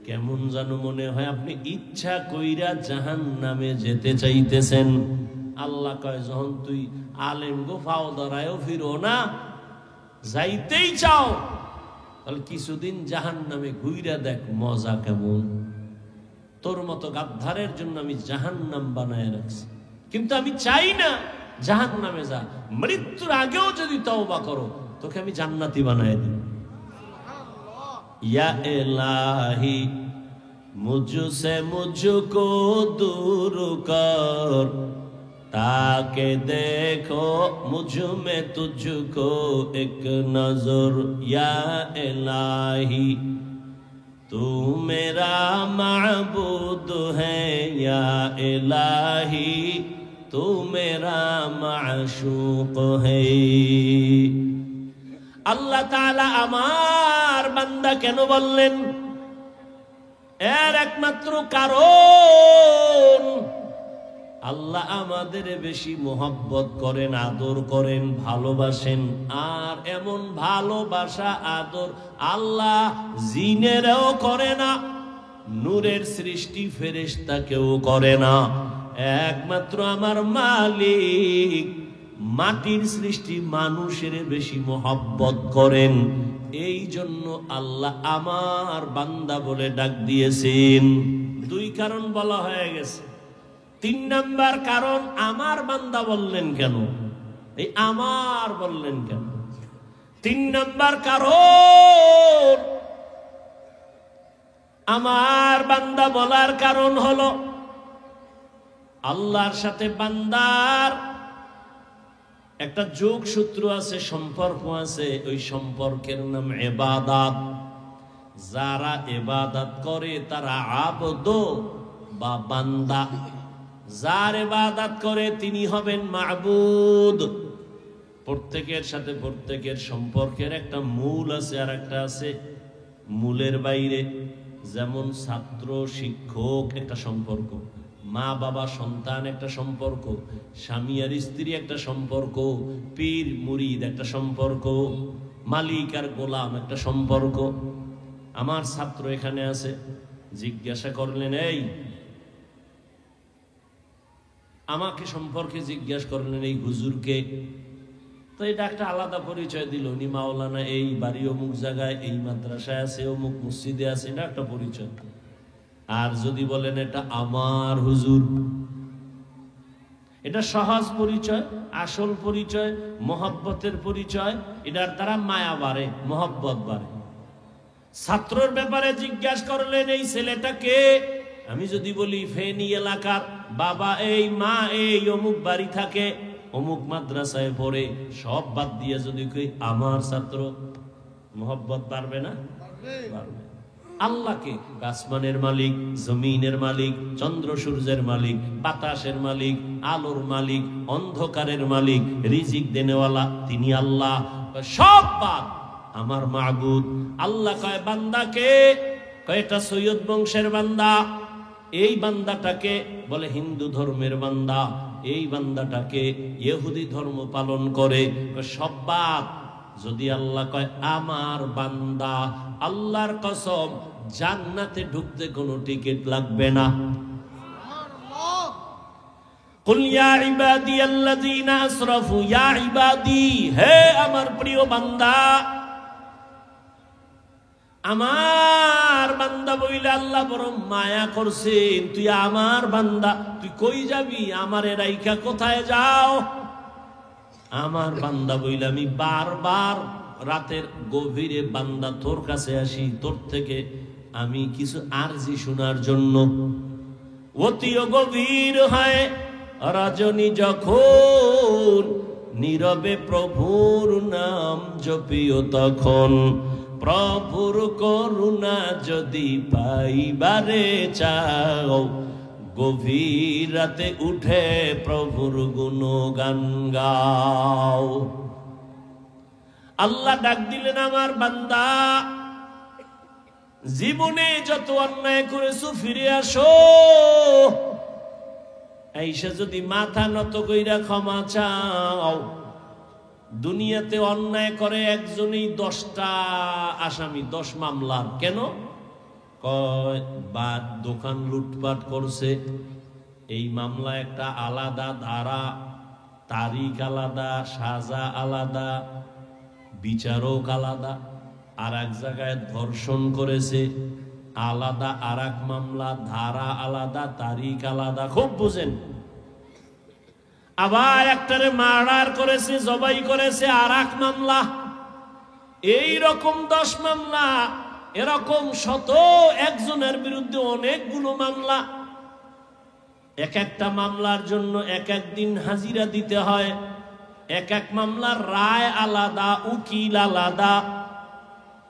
কেমন যেন মনে হয় আপনি ইচ্ছা কইরা জাহান্নামে যেতে চাইতেছেন। আল্লাহ কয় যখন তুই আলেম গো ফাও ধরায়ও ফিরো না, যাইতেই চাও, তাহলে কিছুদিন জাহান্নামে ঘুইরা দেখ মজা কেমন। তোর মতো গাদ্দারের জন্য আমি জাহান্নাম বানায় রাখছি, কিন্তু আমি চাই না জাহান্নামে যা। মৃত্যুর আগেও যদি তওবা করো তোকে আমি জান্নাতি বানায় দিব। या इलाही मुझसे मुझको दूर कर, ताके देखो मुझ में तुझको एक नजर। या इलाही तू मेरा माबूद है, या इलाही तू मेरा माशूक है। আল্লাহ তাআলা আমার বান্দা কেন বললেন? এর একমাত্র কারণ আল্লাহ আমাদের বেশি মোহাব্বত করেন, আদর করেন, ভালোবাসেন। আর এমন ভালোবাসা আদর আল্লাহ জিনেরও করে না, নূরের সৃষ্টি ফেরেশতাকেও করে না। একমাত্র আমার মালিক মাটির সৃষ্টি মানুষের বেশি মোহাব্বত করেন। এই জন্য আল্লাহ আমার বান্দা বলে ডাক দিয়েছেন। 2 কারণ বলা হয়ে গেছে। 3 নাম্বার কারণ আমার বান্দা বললেন কেন? এই আমার বললেন কেন? 3 নাম্বার কারণ আমার বান্দা বলার কারণ হলো আল্লাহর সাথে বান্দার একটা যোগসূত্র আছে, সম্পর্ক আছে। ওই সম্পর্কের নাম ইবাদত। যারা ইবাদত করে তারা আবদ বা বান্দা। যার ইবাদত করে তিনি হবেন মাবুদ। প্রত্যেকের সাথে প্রত্যেকের সম্পর্কের একটা মূল আছে, আর একটা আছে মূলের বাইরে। যেমন ছাত্র শিক্ষক একটা সম্পর্ক, মা বাবা সন্তান একটা সম্পর্ক, স্বামী আর স্ত্রী একটা সম্পর্ক, পীর মুরিদ একটা সম্পর্ক, মালিক আর গোলাম একটা সম্পর্ক। আমার ছাত্র এখানে আছে, জিজ্ঞাসা করলেন, এই আমাকে সম্পর্কে জিজ্ঞাসা করলেন, এই হুজুরকে, তো এটা একটা আলাদা পরিচয় দিল, উনি মাওলানা, এই বাড়ি অমুক জায়গায়, এই মাদ্রাসায় আছে, অমুক মসজিদে আছে, এটা একটা পরিচয়। আর যদি বলেন এটা আমার হুজুর, এটা সহজ পরিচয়, আসল পরিচয়, মহব্বতের পরিচয়, এটার দ্বারা মায়া বাড়ে, মহব্বত বাড়ে। ছাত্রর ব্যাপারে জিজ্ঞাসা করলেন, এই ছেলেটাকে, আমি যদি বলি ফেনী এলাকার, বাবা এই, মা এই, অমুক বাড়ি থাকে, অমুক মাদ্রাসায় পড়ে, সব বাদ দিয়ে যদি কই আমার ছাত্র, মহব্বত বাড়বে না? বাড়বে। আল্লাহকে আসমানের মালিক, জমিনের মালিক, চন্দ্র সূর্যের মালিক, বাতাসের মালিক, আলোর মালিক, অন্ধকারের মালিক, রিজিক দেনেওয়ালা তিনি আল্লাহ, সব বাদ আমার মাবুদ। আল্লাহ কয় বান্দাকে, কয়টা সৈয়দ বংশের বান্দা, এই বান্দাটাকে বলে হিন্দু ধর্মের বান্দা, এই বান্দাটাকে ইহুদি ধর্ম পালন করে, সব বাদ। যদি আল্লাহ কয় আমার বান্দা, আল্লাহর কসম জান্নাতে ঢুকতে কোনো টিকিট লাগবে না। কুল ইয়া ইবাদিয়াল্লাযীনা আসরাফু, ইয়া ইবাদি, হে আমার প্রিয় বান্দা, আমার বান্দা বইলে আল্লাহ বড় মায়া করছেন, তুই আমার বান্দা, তুই কই যাবি, আমারে রাইখা কোথায় যাও? আমার বান্দা বইলে আমি বারবার রাতের গভীরে বান্দা তোর কাছে আসি, তোর থেকে আমি কিছু আরজি শোনার জন্য। অতিও গভীর হয় রজনী যখন, নীরবে প্রভুর নাম জপিও তখন, প্রভুর করুণা যদি পাইবারে চাও, গভীর রাতে উঠে প্রভুর গুণগান গাও। আল্লাহ ডাক দিলেন, আমার বান্দা, জীবনে যত অন্যায় করেছো ফিরে আসো, আইসা যদি মাথা নত কইরা ক্ষমা চাও। দুনিয়াতে অন্যায় করে একজনই 10টা আসামি, 10 মামলার। কেন? কয় বা দোকান লুটপাট করছে, এই মামলা একটা আলাদা ধারা, তারিখ আলাদা, সাজা আলাদা, বিচারক আলাদা। আর এক জায়গায় ধর্ষণ করেছে, আলাদা আর এক মামলা, ধারা আলাদা, তারিখ আলাদা। খুব বুঝেন। আবার একটারে মার্ডার করেছে, জবাই করেছে, আর এক মামলা। এই রকম 10 মামলা, এরকম শত একজনের বিরুদ্ধে অনেকগুলো মামলা। এক একটা মামলার জন্য এক এক দিন হাজিরা দিতে হয়, এক এক মামলার রায় আলাদা, উকিল আলাদা,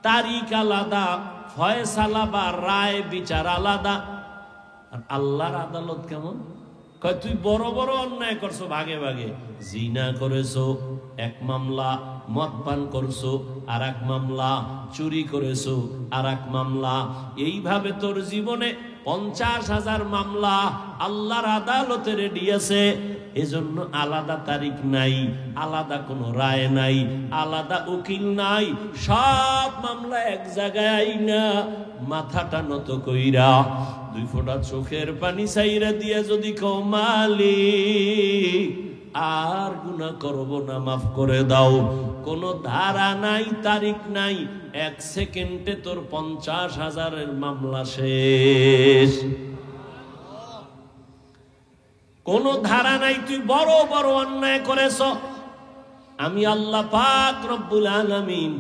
তারিখ আলাদা, ফয়সালা বা রায় বিচার আলাদা। আর আল্লাহর আদালত কেমন? কয় তুই বড় বড় অন্যায় করছো ভাগে ভাগে, জিনা করেছো এক মামলা, মদ পান করছো আর এক মামলা, চুরি করেছো আর এক মামলা। এইভাবে তোর জীবনে 50,000 মামলা আল্লাহর আদালতে রেডি আছে। এজন্য আলাদা তারিখ নাই, আলাদা কোনো রায় নাই, আলাদা উকিল নাই, সব মামলা এক জায়গায় আইনা মাথাটা নত কইরা 2 ফোঁটা চোখের পানি চাইরা দিয়া যদি কও মালিক আর গুনাহ করব না, মাফ করে দাও, কোনো ধারা নাই, তারিখ নাই, 1 সেকেন্ডে তোর 50,000-এর মামলা শেষ। কোনো ধারা নাই, তুই বড় বড় অন্যায় করেছ, আমি আল্লাহ পাক রব্বুল আলামিন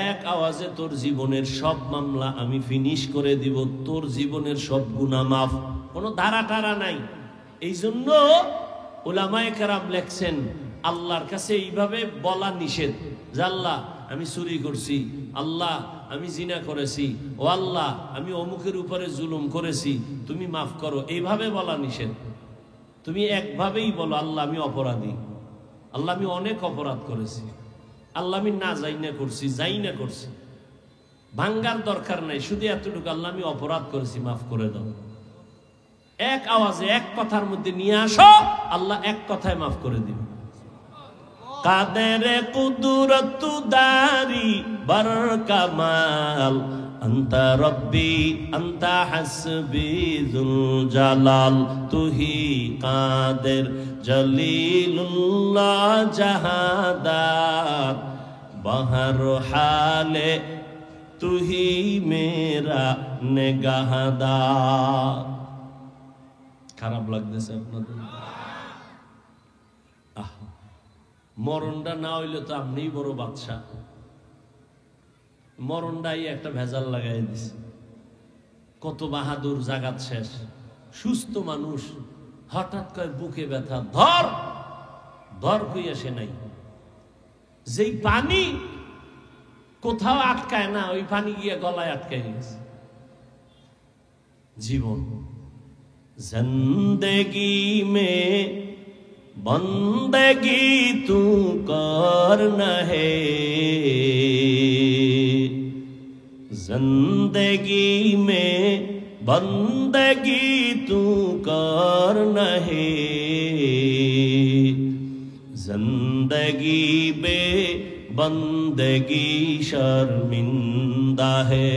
এক আওয়াজে তোর জীবনের সব মামলা আমি ফিনিশ করে দিব, তোর জীবনের সব গুনাহ মাফ। কোনো ধারা টারা নাই। এই জন্য উলামায়ে কেরাম লেখছেন, আল্লাহর কাছে এইভাবে বলা নিষেধ যে আল্লাহ আমি চুরি করছি, আল্লাহ আমি জিনা করেছি, ও আল্লাহ আমি অমুকের উপরে জুলুম করেছি, তুমি মাফ করো। এইভাবে বলা নিষেধ। তুমি একভাবেই বলো, আল্লাহ আমি অপরাধী, আল্লাহ আমি অনেক অপরাধ করেছি, আল্লাহ আমি না যাই না করছি, যাই না করছি। ভাঙ্গার দরকার নাই, শুধু এতটুকু, আল্লাহ আমি অপরাধ করেছি, মাফ করে দাও। এক আওয়াজে এক কথার মধ্যে নিয়ে আসো, আল্লাহ এক কথায় মাফ করে দিবে। কাদের কুদরত দারি বর কামাল, আন্তা রব্বি আন্তা হাসবি যুল জালাল, তুহি কাদের জলিলুল্লাহ জাহাদার, বহর হালে তুহি মেরা নেগাহদার। খারাপ লাগতেছে আপনাদের? মরণটা না হইলে তো আপনিই বড় বাদশা। মরণটাই একটা ভেজাল লাগাই দিছে। কত বাহাদুর, জাগাত শেষ, সুস্থ মানুষ, হঠাৎ করে বুকে ব্যথা, ধর ধর কইয়া সে নাই। যেই পানি কোথাও আটকায় না, ওই পানি গিয়া গলায় আটকায় গেছে। জীবন জিন্দেগি মে বন্দেগি তু করনা হে, जिंदगी में बंदगी तू करना है, जिंदगी बे बंदगी शर्मिंदा है,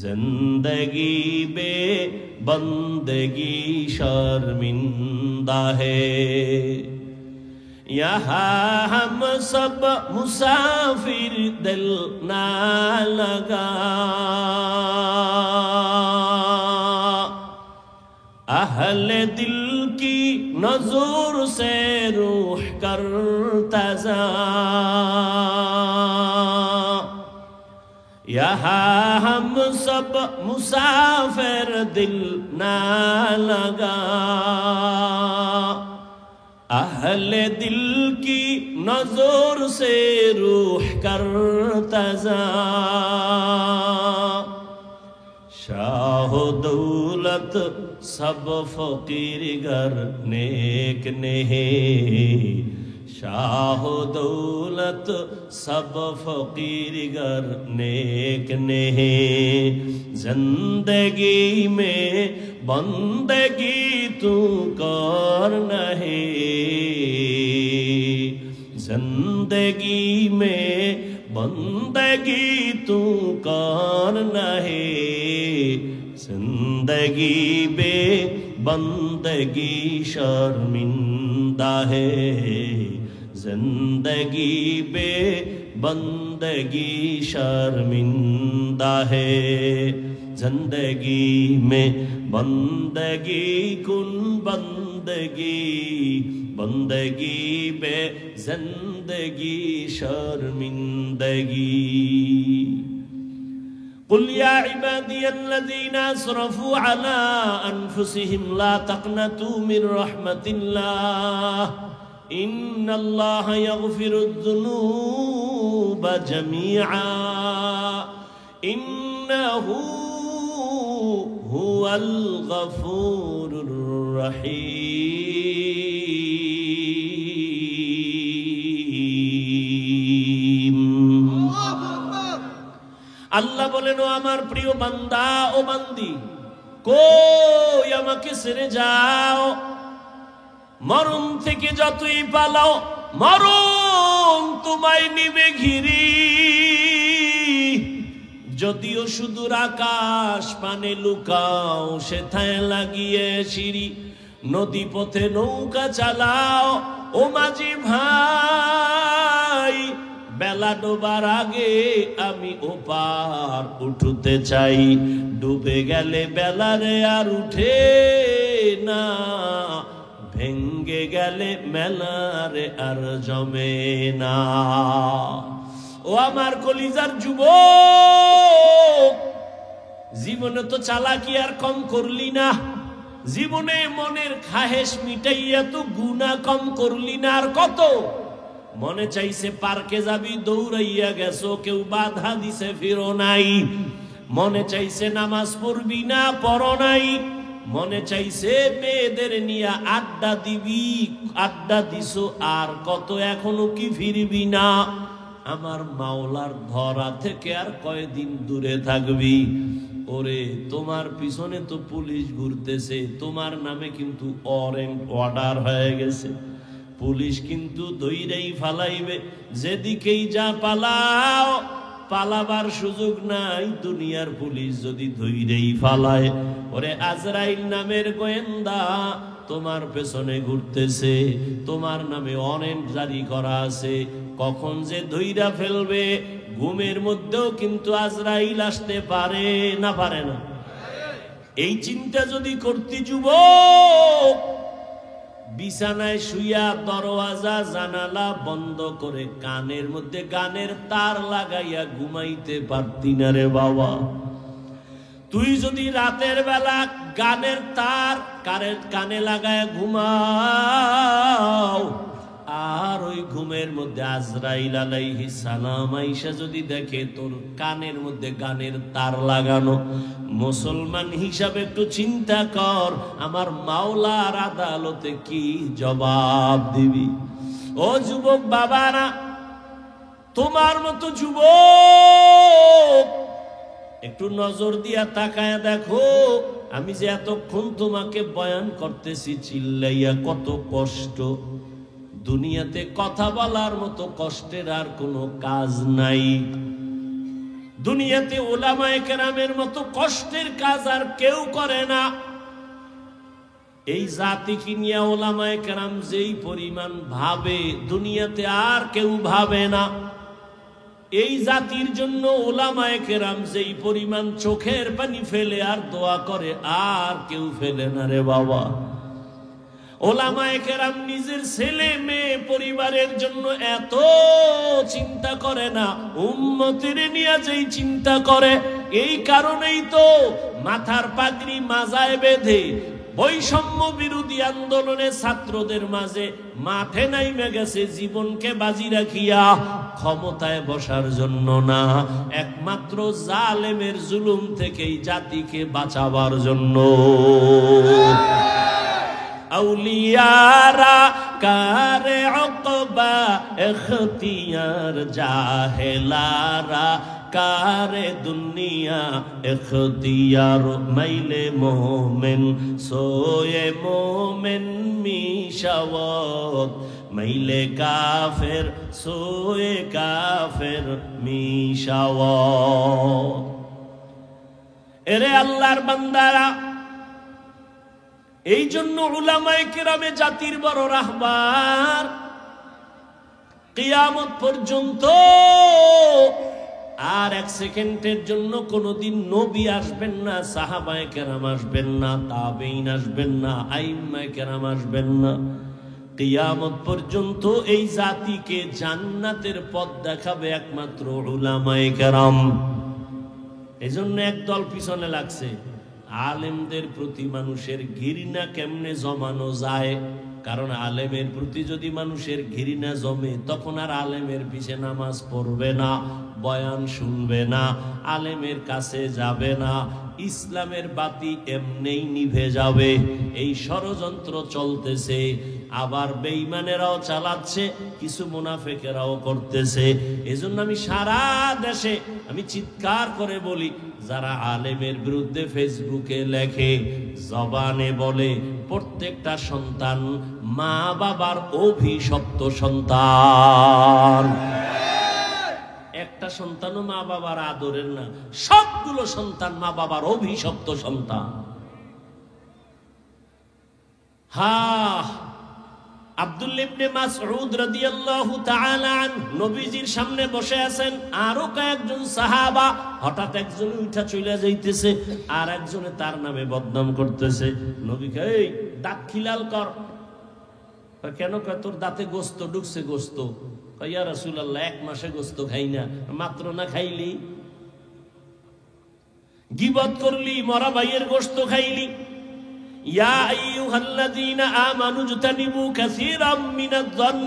जिंदगी बे बंदगी शर्मिंदा है। यहाँ हम सब मुसाफिर दिल ना लगा, अहले दिल की नजर से रूह करता जा, यहाँ हम सब मुसाफिर दिल ना लगा, अहले दिल की नजर से रूह करता जा, शाह दौलत सब फकीर गर नेक नहीं, शाह दौलत सब फकीर गर नेक नहीं, जिंदगी में बंदगी तू करना है, जिंदगी में बंदगी तू करना है, जिंदगी बे बंदगी शर्मिंदा है, जिंदगी बे बंदगी शर्मिंदा है, जिंदगी में बंदगी कुन बंदगी, बंदगी बे जिंदगी शर्मिंदगी। कुल या इबादियल्लज़ीना असरफू अला अनफुसिहिम ला तक़नतू मिन रहमतिल्लाह, इन्नल्लाह यग़फिरुज़्ज़ुनूबा जमीआ, इन्नहू हुवल गफूरुर रहीम। আল্লাহ বলেন, ও আমার প্রিয় বান্দা ও বান্দি, কই আমাকে ছেড়ে যাও? মরণ থেকে যতই পালাও, মরণ তোমায় নিবে ঘিরি। যদিও সুদূর আকাশ পানে লুকাও, সেথায় লাগিয়ে সিঁড়ি। নদী পথে নৌকা চালাও ও মাঝি ভাই, বেলা ডোবার আগে আমি ওপার উঠতে চাই। ডুবে গেলে বেলারে আর উঠে না, ভেঙ্গে গেলে মেলারে আর জমে না। ও আমার কলিজার যুবক, জীবনে তো চালাকি আর কম করলি না, জীবনে মনের খাহেশ মিটাইয়া তো গুনাহ কম করলি না। আর কত মনে চাইছে পার্কে যাবি, দৌড়াইয়া গেছো, কেউ বাধা দিছে ফিরো নাই। মনে চাইছে নামাজ পড়বি না, পড়ো নাই। মনে চাইছে মেয়েদের নিয়ে আড্ডা দিবি, আড্ডা দিছো। আর কত এখনো কি ফিরবি না? আমার মাওলার ধরা থেকে আর কয়দিন দূরে থাকবি। ওরে তোমার পিছনে তো পুলিশ ঘুরতেছে, তোমার নামে কিন্তু ওয়ারেন্ট অর্ডার হয়ে গেছে, পুলিশ কিন্তু ধইরাই ফালাইবে, যেদিকেই যা পালাও, পালাবার সুযোগ নাই। দুনিয়ার পুলিশ যদি ধইরাই ফালায়, ওরে আজরাইল নামের গোয়েন্দা তোমার পেছনে ঘুরতেছে, তোমার নামে ওয়ারেন্ট জারি করা আছে, কখন যে ধইরা ফেলবে, ঘুমের মধ্যেও কিন্তু আজরাইল আসতে পারে না, পারে না? এই চিন্তা যদি করতে যুবক বিছানায় শুইয়া দরওয়াজা জানালা বন্ধ করে কানের মধ্যে গানের তার লাগাইয়া ঘুমাইতে পারতি না রে বাবা। তুই যদি রাতের বেলা গানের তার কানে লাগায় ঘুমাও, আর ওই ঘুমের মধ্যে আজরাইল আলাইহিস সালাম আইসা যদি দেখে তোর কানের মধ্যে গানের তার লাগানো, মুসলমান হিসাবে একটু চিন্তা কর, আমার মাওলার আদালতে কি জবাব দিবি? ও যুবক বাবারা, তোমার মতো যুবক একটু নজর দিয়া তাকায় দেখো, আমি যে এতক্ষণ তোমাকে বয়ান করতেছি চিল্লাইয়া, কত কষ্ট। দুনিয়াতে কথা বলার মতো কষ্টের আর কোনো কাজ নাই। দুনিয়াতে উলামায়ে কেরামের মতো কষ্টের কাজ আর কেউ করে না। এই জাতিকে নিয়ে উলামায়ে কেরাম যেই পরিমাণ ভাবে, দুনিয়াতে আর কেউ ভাবে না। এই জাতির জন্য উলামায়ে কেরাম যেই পরিমাণ চোখের পানি ফেলে আর দোয়া করে, আর কেউ ফেলে না রে বাবা। উলামায়ে কেরাম নিজের ছেলে মেয়ে পরিবারের জন্য এত চিন্তা করে না, উম্মতের নিয়ে যেই চিন্তা করে। এই কারণেই তো মাথার পাগড়ি মাজায় বেঁধে বৈষম্য বিরোধী আন্দোলনে ছাত্রদের মাঝে মাঠে নাইমে গেছে, জীবনকে বাজি রাখিয়া ক্ষমতায় বসার জন্য না, একমাত্র জালেমের জুলুম থেকেই জাতিকে বাঁচাবার জন্য। আউলিয়ারা কারে উকবা ইখতিয়ার, জাহেলারা কারে দুনিয়া ইখতিয়ার, মাইলে মোমেন সোয়ে মোমেন মিশাওয়াত, মাইলে কাফের সোয়ে কাফের মিশাওয়াত। এরে আল্লাহর বান্দারা, এই জন্য উলামায়ে কেরামে জাতির বড় রাহবার। কিয়ামত পর্যন্ত আর এক সেকেন্ডের জন্য কোনোদিন নবী আসবেন না, সাহাবায়ে কেরাম আসবেন না, তাবেঈন আসবেন না, আইম্মায়ে কেরাম আসবেন না। কিয়ামত পর্যন্ত এই জাতিকে জান্নাতের পথ দেখাবে একমাত্র উলামায়ে কেরাম। এজন্য একদল পিছনে লাগছে, আলেমদের প্রতি মানুষের ঘৃণা কেমনে জমানো যায়। কারণ আলেমের প্রতি যদি মানুষের ঘৃণা জমে, তখন আর আলেমের পিছে নামাজ পড়বে না, বয়ান শুনবে না, আলেমের কাছে যাবে না, ইসলামের বাতি এমনেই নিভে যাবে। এই ষড়যন্ত্র চলতেছে, আবার বেঈমানেরাও চালাচ্ছে, কিছু মুনাফিকেরাও করতেছে। এজন্য আমি সারা দেশে আমি চিৎকার করে বলি, যারা আলেমের বিরুদ্ধে ফেসবুকে লেখে, জবানে বলে, প্রত্যেকটা সন্তান মা বাবার অভিশপ্ত সন্তান। একটা সন্তানও মা বাবার আদরের না, সবগুলো সন্তান মা বাবার অভিশপ্ত সন্তান। আব্দুল্লাহ ইবনে মাসউদ রাদিয়াল্লাহু তাআলা আনহু নবীজির সামনে বসে আছেন, আরো কয়েকজন সাহাবা। হঠাৎ একজন উঠা চলে যাইতেছে, আর একজনে তার নামে বদনাম করতেছে। নবীকে, এই দাঁত খিলাল কর। কেন? কয় তোর দাঁতে গোস্ত ঢুকছে। গোস্ত? কয় ইয়া রাসূলুল্লাহ, 1 মাসে গোস্ত খাই না। মাত্র না খাইলি? গীবত করলি, মরা ভাইয়ের গোস্ত খাইলি। ইয়া আইয়ুহাল্লাযীনা আমানু ইজতানিবু কাসীরাম মিনায-যন্ন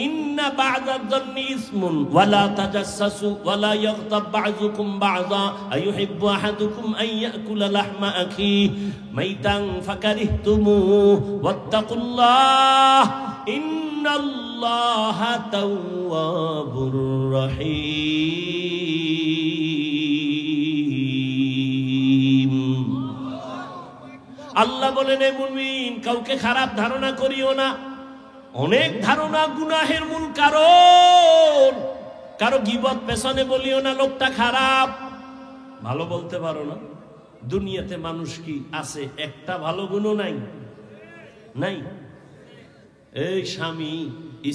ইন্না বা'দায-যন্নি ইসমুন ওয়া লা তাজাসসাসু ওয়া লা ইয়াগতাব বা'যুকুম বা'যা আইয়ুহিব্বু আহাদুকুম আন ইয়াকুলা লাহমা আখিহি মাইতান ফাকারিহতুমুহু ওয়াত্তাকুল্লাহ ইন্নাল্লাহা তাওয়াবুর রহিম। আল্লাহ বলেন, হে মুমিন, কাউকে খারাপ ধারণা করিও না। অনেক ধারণা গুনাহের মূল কারণ। কারো গীবত পেছনে বলিও না লোকটা খারাপ, ভালো বলতে পারো না। দুনিয়াতে মানুষ কি আছে একটা ভালো গুণও নাই? নাই। এই স্বামী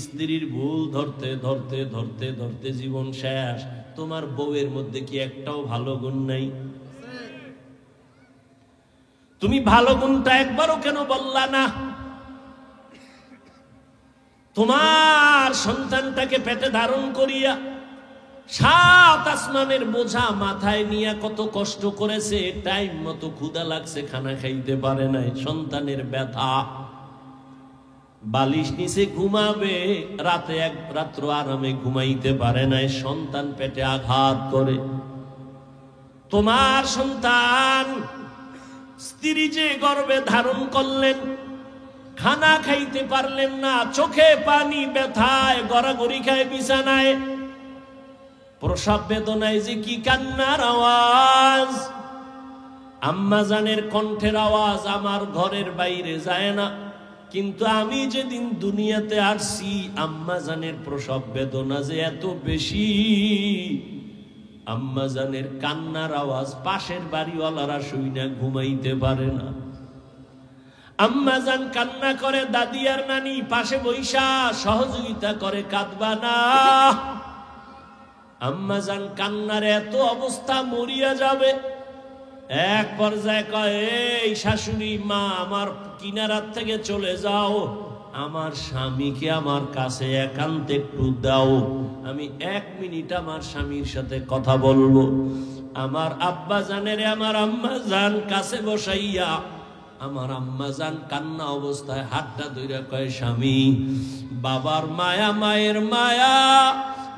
স্ত্রীর ভুল ধরতে ধরতে ধরতে ধরতে জীবন শেষ। তোমার বউয়ের মধ্যে কি একটাও ভালো গুণ নাই? তুমি ভালো গুণটা একবারও কেন বললা না? তোমার সন্তানটাকে পেটে ধারণ করিয়া 7 আসমানের বোঝা মাথায় নিয়ে কত কষ্ট করেছে, টাইম মতো ক্ষুধা লাগছে, খানা খাইতে পারে নাই, সন্তানের ব্যথা। বালিশ নিচে ঘুমাবে, রাতে এক রাত্র আরামে ঘুমাইতে পারে নাই, সন্তান পেটে আঘাত করে। তোমার সন্তান স্ত্রী যে গর্ভে ধারণ করলেন, খানা খাইতে পারলেন না, চোখে পানি, ব্যথায় গড়াগড়ি খায় বিছানায়, প্রসব বেদনায় যে কি কান্নার আওয়াজ, আম্মা জানের কণ্ঠের আওয়াজ আমার ঘরের বাইরে যায় না। কিন্তু আমি যেদিন দুনিয়াতে আসছি, আম্মা জানের প্রসব বেদনা যে এত বেশি, আম্মা জানের কান্নার আওয়াজ পাশের বাড়িওয়ালারা শুইনা ঘুমাইতে পারে না। আম্মা জান কান্না করে, দাদি আর নানি পাশে বৈশা সহযোগিতা করে, কাঁদবা না। আম্মা জান কান্নার এত অবস্থা, মরিয়া যাবে। এক পর্যায়ে কয়, এই শাশুড়ি মা, আমার কিনারার থেকে চলে যাও, আমার স্বামীকে আমার কাছে একান্তে একটু দাও, আমি 1 মিনিট আমার স্বামীর সাথে কথা বলবো। আমার আব্বা জানের আমার আম্মা জান কাছে বসাইয়া, আমার আম্মা জান কান্না অবস্থায় হাতটা ধইরা কয়, স্বামী, বাবার মায়া, মায়ের মায়া,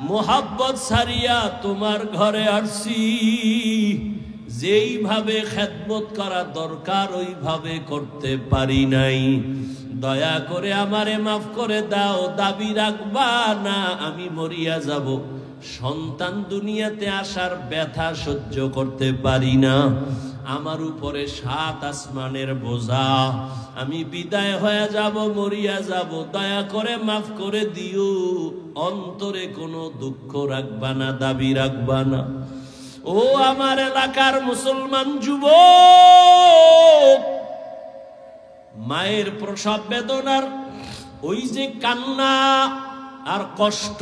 মোহাব্বত ছাড়িয়া তোমার ঘরে আসছি, যেইভাবে খেদমত করা দরকার ওইভাবে করতে পারি নাই, দয়া করে আমারে মাফ করে দাও, দাবি রাখবা না, আমি মরিয়া যাব। সন্তান দুনিয়াতে আসার ব্যথা সহ্য করতে পারি না, আমার উপরে 7 আসমানের বোঝা, আমি বিদায় হয়ে যাব, মরিয়া যাব, দয়া করে মাফ করে দিও, অন্তরে কোনো দুঃখ রাখবা না, দাবি রাখবা না। ও আমার এলাকার মুসলমান যুবক, মায়ের প্রসব বেদনার ওই যে কান্না আর কষ্ট,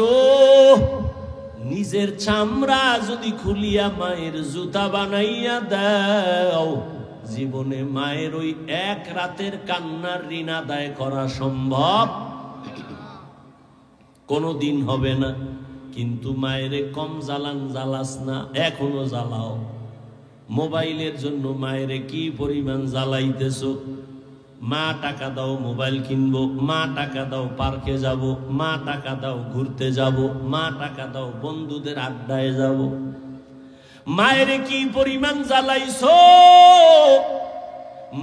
নিজের চামড়া যদি খুলিয়া মায়ের জুতা বানাইয়া দাও, জীবনে মায়ের ওই 1 রাতের কান্নার ঋণ আদায় করা সম্ভব কোনদিন হবে না। কিন্তু মায়েরে কম জ্বালান জ্বালাস না, এখনো জ্বালাও। মোবাইলের জন্য মায়েরে কি পরিমাণ জ্বালাইতেছ। মা টাকা দাও মোবাইল কিনবো, মা টাকা দাও পার্কে যাব, মা টাকা দাও ঘুরতে যাব, মা টাকা দাও বন্ধুদের আড্ডায় যাব। মায়ের কি পরিমাণ জ্বালাইছো।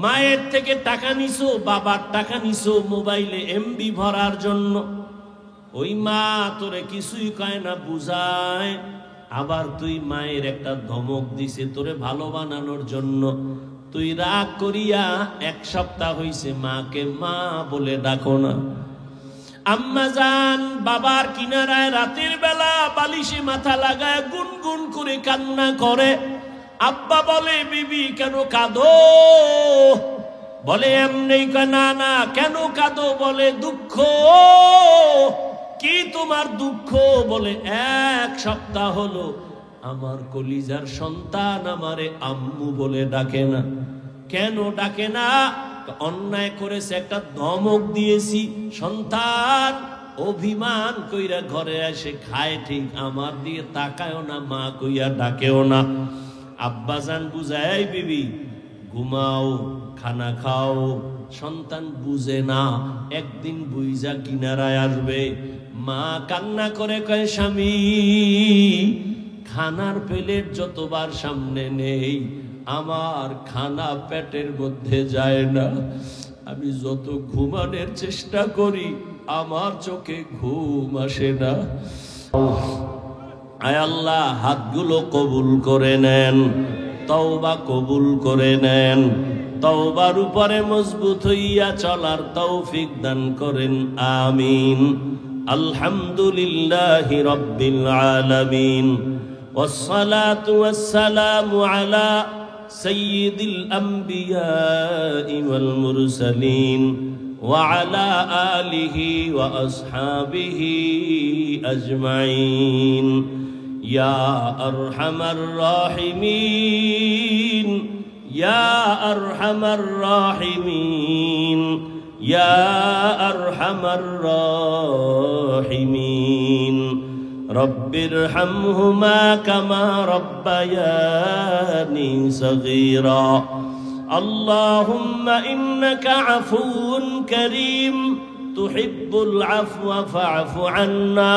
মায়ের থেকে টাকা নিছো, বাবার টাকা নিছো মোবাইলে এমবি ভরার জন্য। ওই মা তোরে কিছুই কয় না, বুঝায়, আবার তুই মায়ের একটা ধমক দিছে তোরে ভালো বানানোর জন্য। তুই রাগ করিয়া 1 সপ্তাহ হইছে মাকে মা বলে ডাকো না। আম্মা জান বাবার কিনারায় রাতের বেলা বালিশে মাথা লাগায় গুনগুন করে কান্না করে। আব্বা বলে, বিবি কেন কাঁদো? বলে এমনি। না না, কেন কাঁদো? বলে দুঃখ। কি তোমার দুঃখ? বলে 1 সপ্তাহ হলো আমার কলিজার সন্তান আমারে আম্মু বলে ডাকে না। কেন ডাকে না? অন্যায় করেছে, একটা ধমক দিয়েছি। সন্তান অভিমান কইরা ঘরে এসে খায় ঠিক, আমার দিয়ে তাকায়ও না, মা কইয়া ডাকেও না। আব্বাজান বুঝায়, বিবি ঘুমাও, খানা খাও, সন্তান বুঝে না, একদিন বুঝা কিনারায় আসবে। মা কান্না করে কয়, স্বামী খানার প্লেট যতবার সামনে নেই আমার খানা পেটের মধ্যে যায় না, আমি যত ঘুমানোর চেষ্টা করি আমার চোখে ঘুম আসে না। আয় আল্লাহ, হাতগুলো কবুল করে নেন, তওবা কবুল করে নেন, তওবার উপরে মজবুত হইয়া চলার তৌফিক দান করেন, আমিন। আলহামদুলিল্লাহি রাব্বিল আলামিন, ওয়াসসালাতু ওয়াসসালামু আলা সাইয়্যিদিল আমবিয়াই ওয়াল মুরসালিন ওয়া আলা আলিহি ওয়া আসহাবিহি আজমাইন। ইয়া আরহামার রাহিমিন, ইয়া আরহামার রাহিমিন, ইয়া আরহামার রাহিমিন। রব্বিরহামহুমা কামা রব্বায়ানি সগীরা। আল্লাহুম্মা ইন্নাকা আফুউন কারীম তুহিব্বুল আফওয়া ফা'ফু আন্না।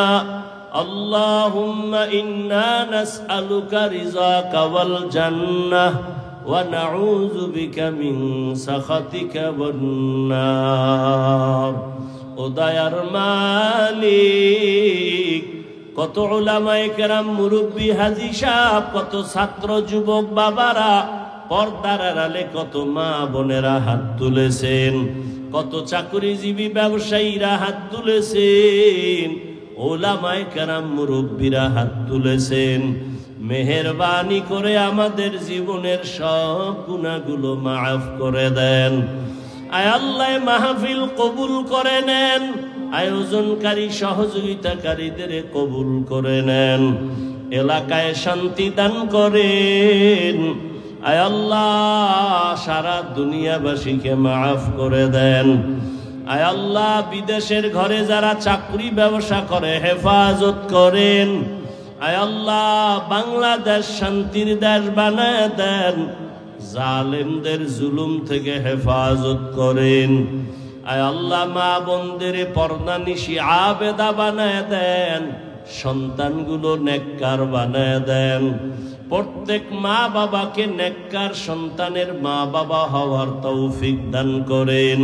আল্লাহুম্মা ইন্না নাসআলুকা রিযাকা ওয়াল জান্নাহ ওয়া নাউযু বিকা মিন সাখাতিকা ওয়ান নার। ও দয়ার মালিক, কত উলামায়ে কেরাম, মুরব্বী, হাজী সাহেব, কত ছাত্র যুবক বাবারা, পর্দার আড়ালে কত মা বোনেরা হাত তুলেছেন, কত চাকরিজীবী ব্যবসায়ীরা হাত তুলেছেন, উলামায়ে কেরাম মুরব্বীরা হাত তুলেছেন। মেহেরবানি করে আমাদের জীবনের সব গুনাহগুলো মাফ করে দেন। আয় আল্লাহ, মাহফিল কবুল করে নেন, আয়োজনকারী সহযোগিতাকারীদের কবুল করে নেন, এলাকায় শান্তি দান করেন। আয় আল্লাহ, সারা দুনিয়াবাসীকে মাফ করে দেন। আয় আল্লাহ, বিদেশের ঘরে যারা চাকরি ব্যবসা করে হেফাজত করেন। আয় আল্লাহ, বাংলাদেশ শান্তির দেশ বানায় দেন, জালেমদের জুলুম থেকে হেফাজত করেন। আয় আল্লাহ, মা বোনদের পর্দানিশি আবেদা বানায় দেন, সন্তানগুলো নেককার বানায় দেন। প্রত্যেক মা বাবাকে নেককার সন্তানের মা বাবা হওয়ার তৌফিক দান করেন।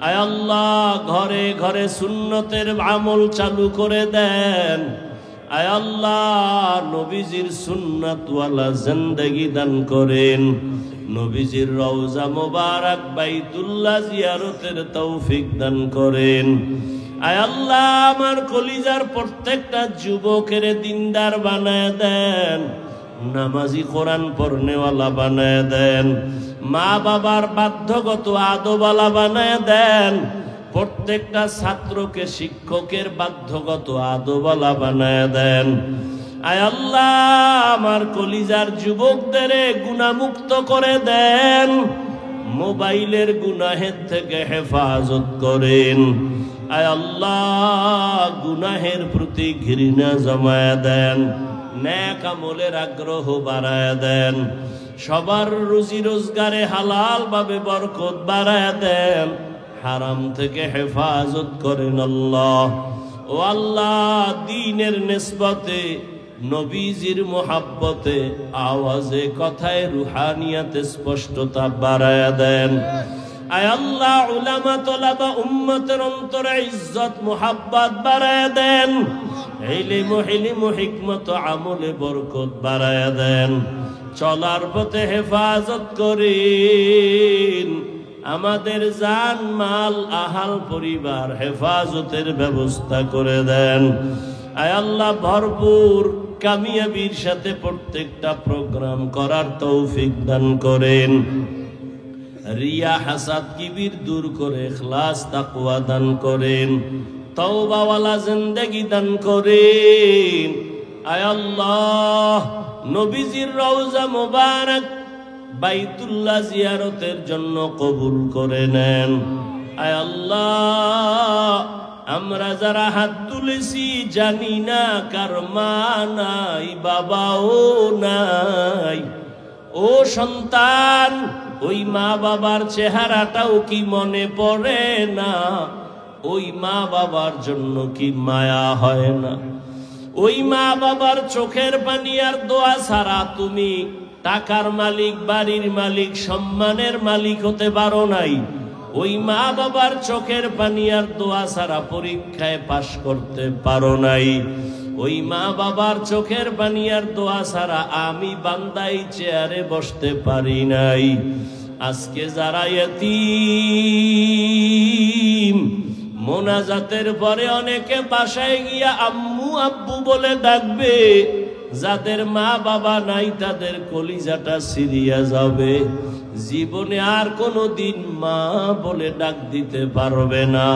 আয় আল্লাহ, ঘরে ঘরে সুন্নতের আমল চালু করে দেন। আয় আল্লাহ, নবীজির সুন্নাতওয়ালা জিন্দেগি দান করেন। নবীজির রওজা মোবারক বাইতুল্লাহ জিয়ারতের তৌফিক দান করেন। আয় আল্লাহ, আমার কলিজার প্রত্যেকটা যুবকের দিনদার বানায় দেন, নামাজি কোরআন পড়নেওয়ালা বানায় দেন, মা বাবার বাধ্যগত আদবালা বানায় দেন। প্রত্যেকটা ছাত্রকে শিক্ষকের বাধ্যগত আদবালা বানায় দেন। আয় আল্লাহ, আমার কলিজার যুবকদের গুনাহমুক্ত করে দেন, মোবাইলের গুনাহের থেকে হেফাজত করেন। আয় আল্লাহ, গুনাহের প্রতি ঘৃণা জমায় দেন, নেক আমলের আগ্রহ বাড়ায় দেন, সবার রুজি রোজগারে হালাল ভাবে বরকত বাড়ায় দেন, হারাম থেকে হেফাজত করেন আল্লাহ। ও আল্লাহ, দ্বীনের নিসবতে, নবীজির মোহাব্বতে, আওয়াজে কথায় রুহানিয়াতে স্পষ্টতা বাড়ায়া দেন। আয় আল্লাহ, উলামা তোলাবা উম্মতের অন্তরে ইজ্জত মোহাব্বত বাড়ায়া দেন, ইলম হিকমত আমলে বরকত বাড়ায়া দেন, চলার পথে হেফাজত করেন। আমাদের জান মাল আহাল পরিবার হেফাজতের ব্যবস্থা করে দেন। আয় আল্লাহ, ভরপুর কামিয়াবির সাথে প্রত্যেকটা প্রোগ্রাম করার তৌফিক দান করেন। রিয়া হাসাদ কিবির দূর করে ইখলাস তাকওয়া দান করেন, তওবাওয়ালা জিন্দেগি দান করেন। আয় আল্লাহ, নবীজির রওজা মোবারক বাইতুল্লাহ জিয়ারতের জন্য কবুল করে নেন। আয় আল্লাহ, আমরা যারা হাত তুলেছি জানি না কার মা নাই, বাবাও নাই। ও সন্তান, ও ওই মা বাবার চেহারাটাও কি মনে পড়ে না? ওই মা বাবার জন্য কি মায়া হয় না? ওই মা বাবার চোখের পানি আর দোয়া ছাড়া তুমি টাকার মালিক, বাড়ির মালিক, সম্মানের মালিক হতে পারো নাই। ওই মা বাবার চোখের পানি আর দোয়া ছাড়া পরীক্ষায় পাশ করতে পারো নাই। ওই মা বাবার চোখের পানি আর দোয়া ছাড়া আমি বান্দাই চেয়ারে বসতে পারি নাই। আজকে যারা ইয়তীম, মোনাজাতের পরে অনেকে বাসায় গিয়া আম্মু আব্বু বলে ডাকবে, যাদের মা বাবা নাই তাদের কলিজাটা ছিঁড়িয়া যাবে। জীবনে আর কোনোদিন মা বলে ডাক দিতে পারবে না,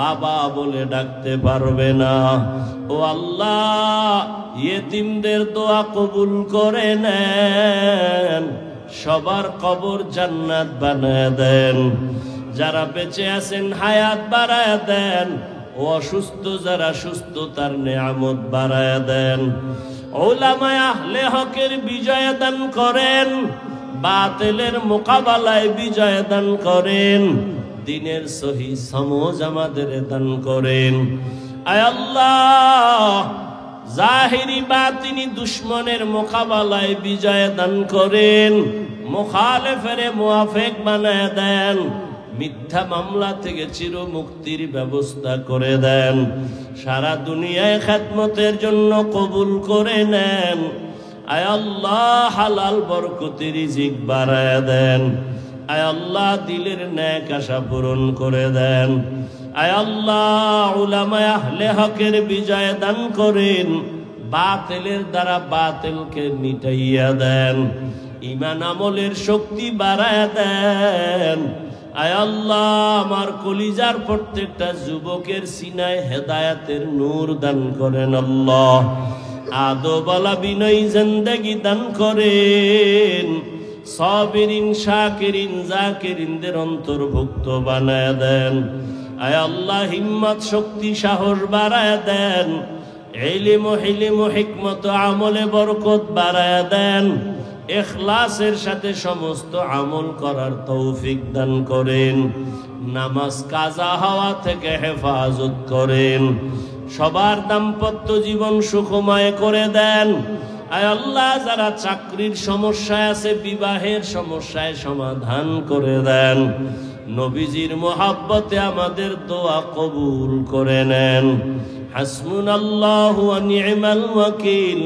বাবা বলে ডাকতে পারবে না। ও আল্লাহ, ইয়েতিমদের দোয়া কবুল করে নেন, সবার কবর জান্নাত বানায় দেন। যারা বেঁচে আছেন হায়াত বাড়ায় দেন, ও অসুস্থ যারা সুস্থতার নেয়ামত বাড়ায় দেন। উলামায়ে আহলে হকের বিজয় দান করেন, বাতিলের মোকাবেলায় বিজয় দান করেন, দ্বীনের সহি সমঝ আমাদের দান করেন। আয় আল্লাহ, জাহিরি বাতিনি দুশ্মনের মোকাবেলায় বিজয় দান করেন, মুখালেফের মুআফিক বানায় দেন, মিথ্যা মামলা থেকে চির মুক্তির ব্যবস্থা করে দেন। সারা দুনিয়ায় খেদমতের জন্য কবুল করে নেন। আয় আল্লাহ, হালাল বরকতি রিজিক বাড়ায় দেন। আয় আল্লাহ, দিলের নেক আশা পূরণ করে দেন। আয় আল্লাহ, উলামায়ে আহলে হকের বিজয় দান করেন, বাতিলের দ্বারা বাতিলকে মিটাইয়া দেন, ঈমান আমলের শক্তি বাড়ায় দেন। আয় আল্লাহ, আমার কলিজার প্রত্যেকটা যুবকের সিনায় হেদায়েতের নূর দান করেন। আল্লাহ, আদবওয়ালা বিনয়ী জিন্দেগি দান করেন। সাবিরিন, শাকিরিন, জাকিরিনদের অন্তর্ভুক্ত বানায় দেন। আয় আল্লাহ, হিম্মত, শক্তি, সাহস বাড়ায় দেন। ইলম, হিলম, হিকমত, আমলে বরকত বাড়ায় দেন। ইখলাসের সাথে সমস্ত আমল করার তৌফিক দান করেন। নামাজ কাজা হওয়া থেকে হেফাজত করেন। সবার দাম্পত্য জীবন সুখময় করে দেন। আয় আল্লাহ, যারা চাকরির সমস্যায় আছে, বিবাহের সমস্যায় সমাধান করে দেন। নবীজির মোহাব্বতে আমাদের দোয়া কবুল করে নেন। হাসবুনাল্লাহু ওয়া নি'মাল ওয়াকিল,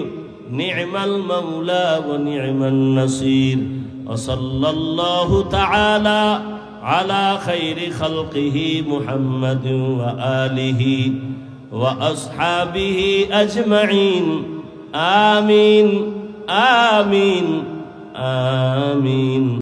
নি'মাল মাওলা ওয়া নি'মান নাসির। ওয়া সাল্লাল্লাহু তাআলা আলা খাইরি খালকিহি মুহাম্মাদিন ওয়া আলিহি ওয়া আসহাবিহি আজমাইন। আমিন, আমিন, আমিন।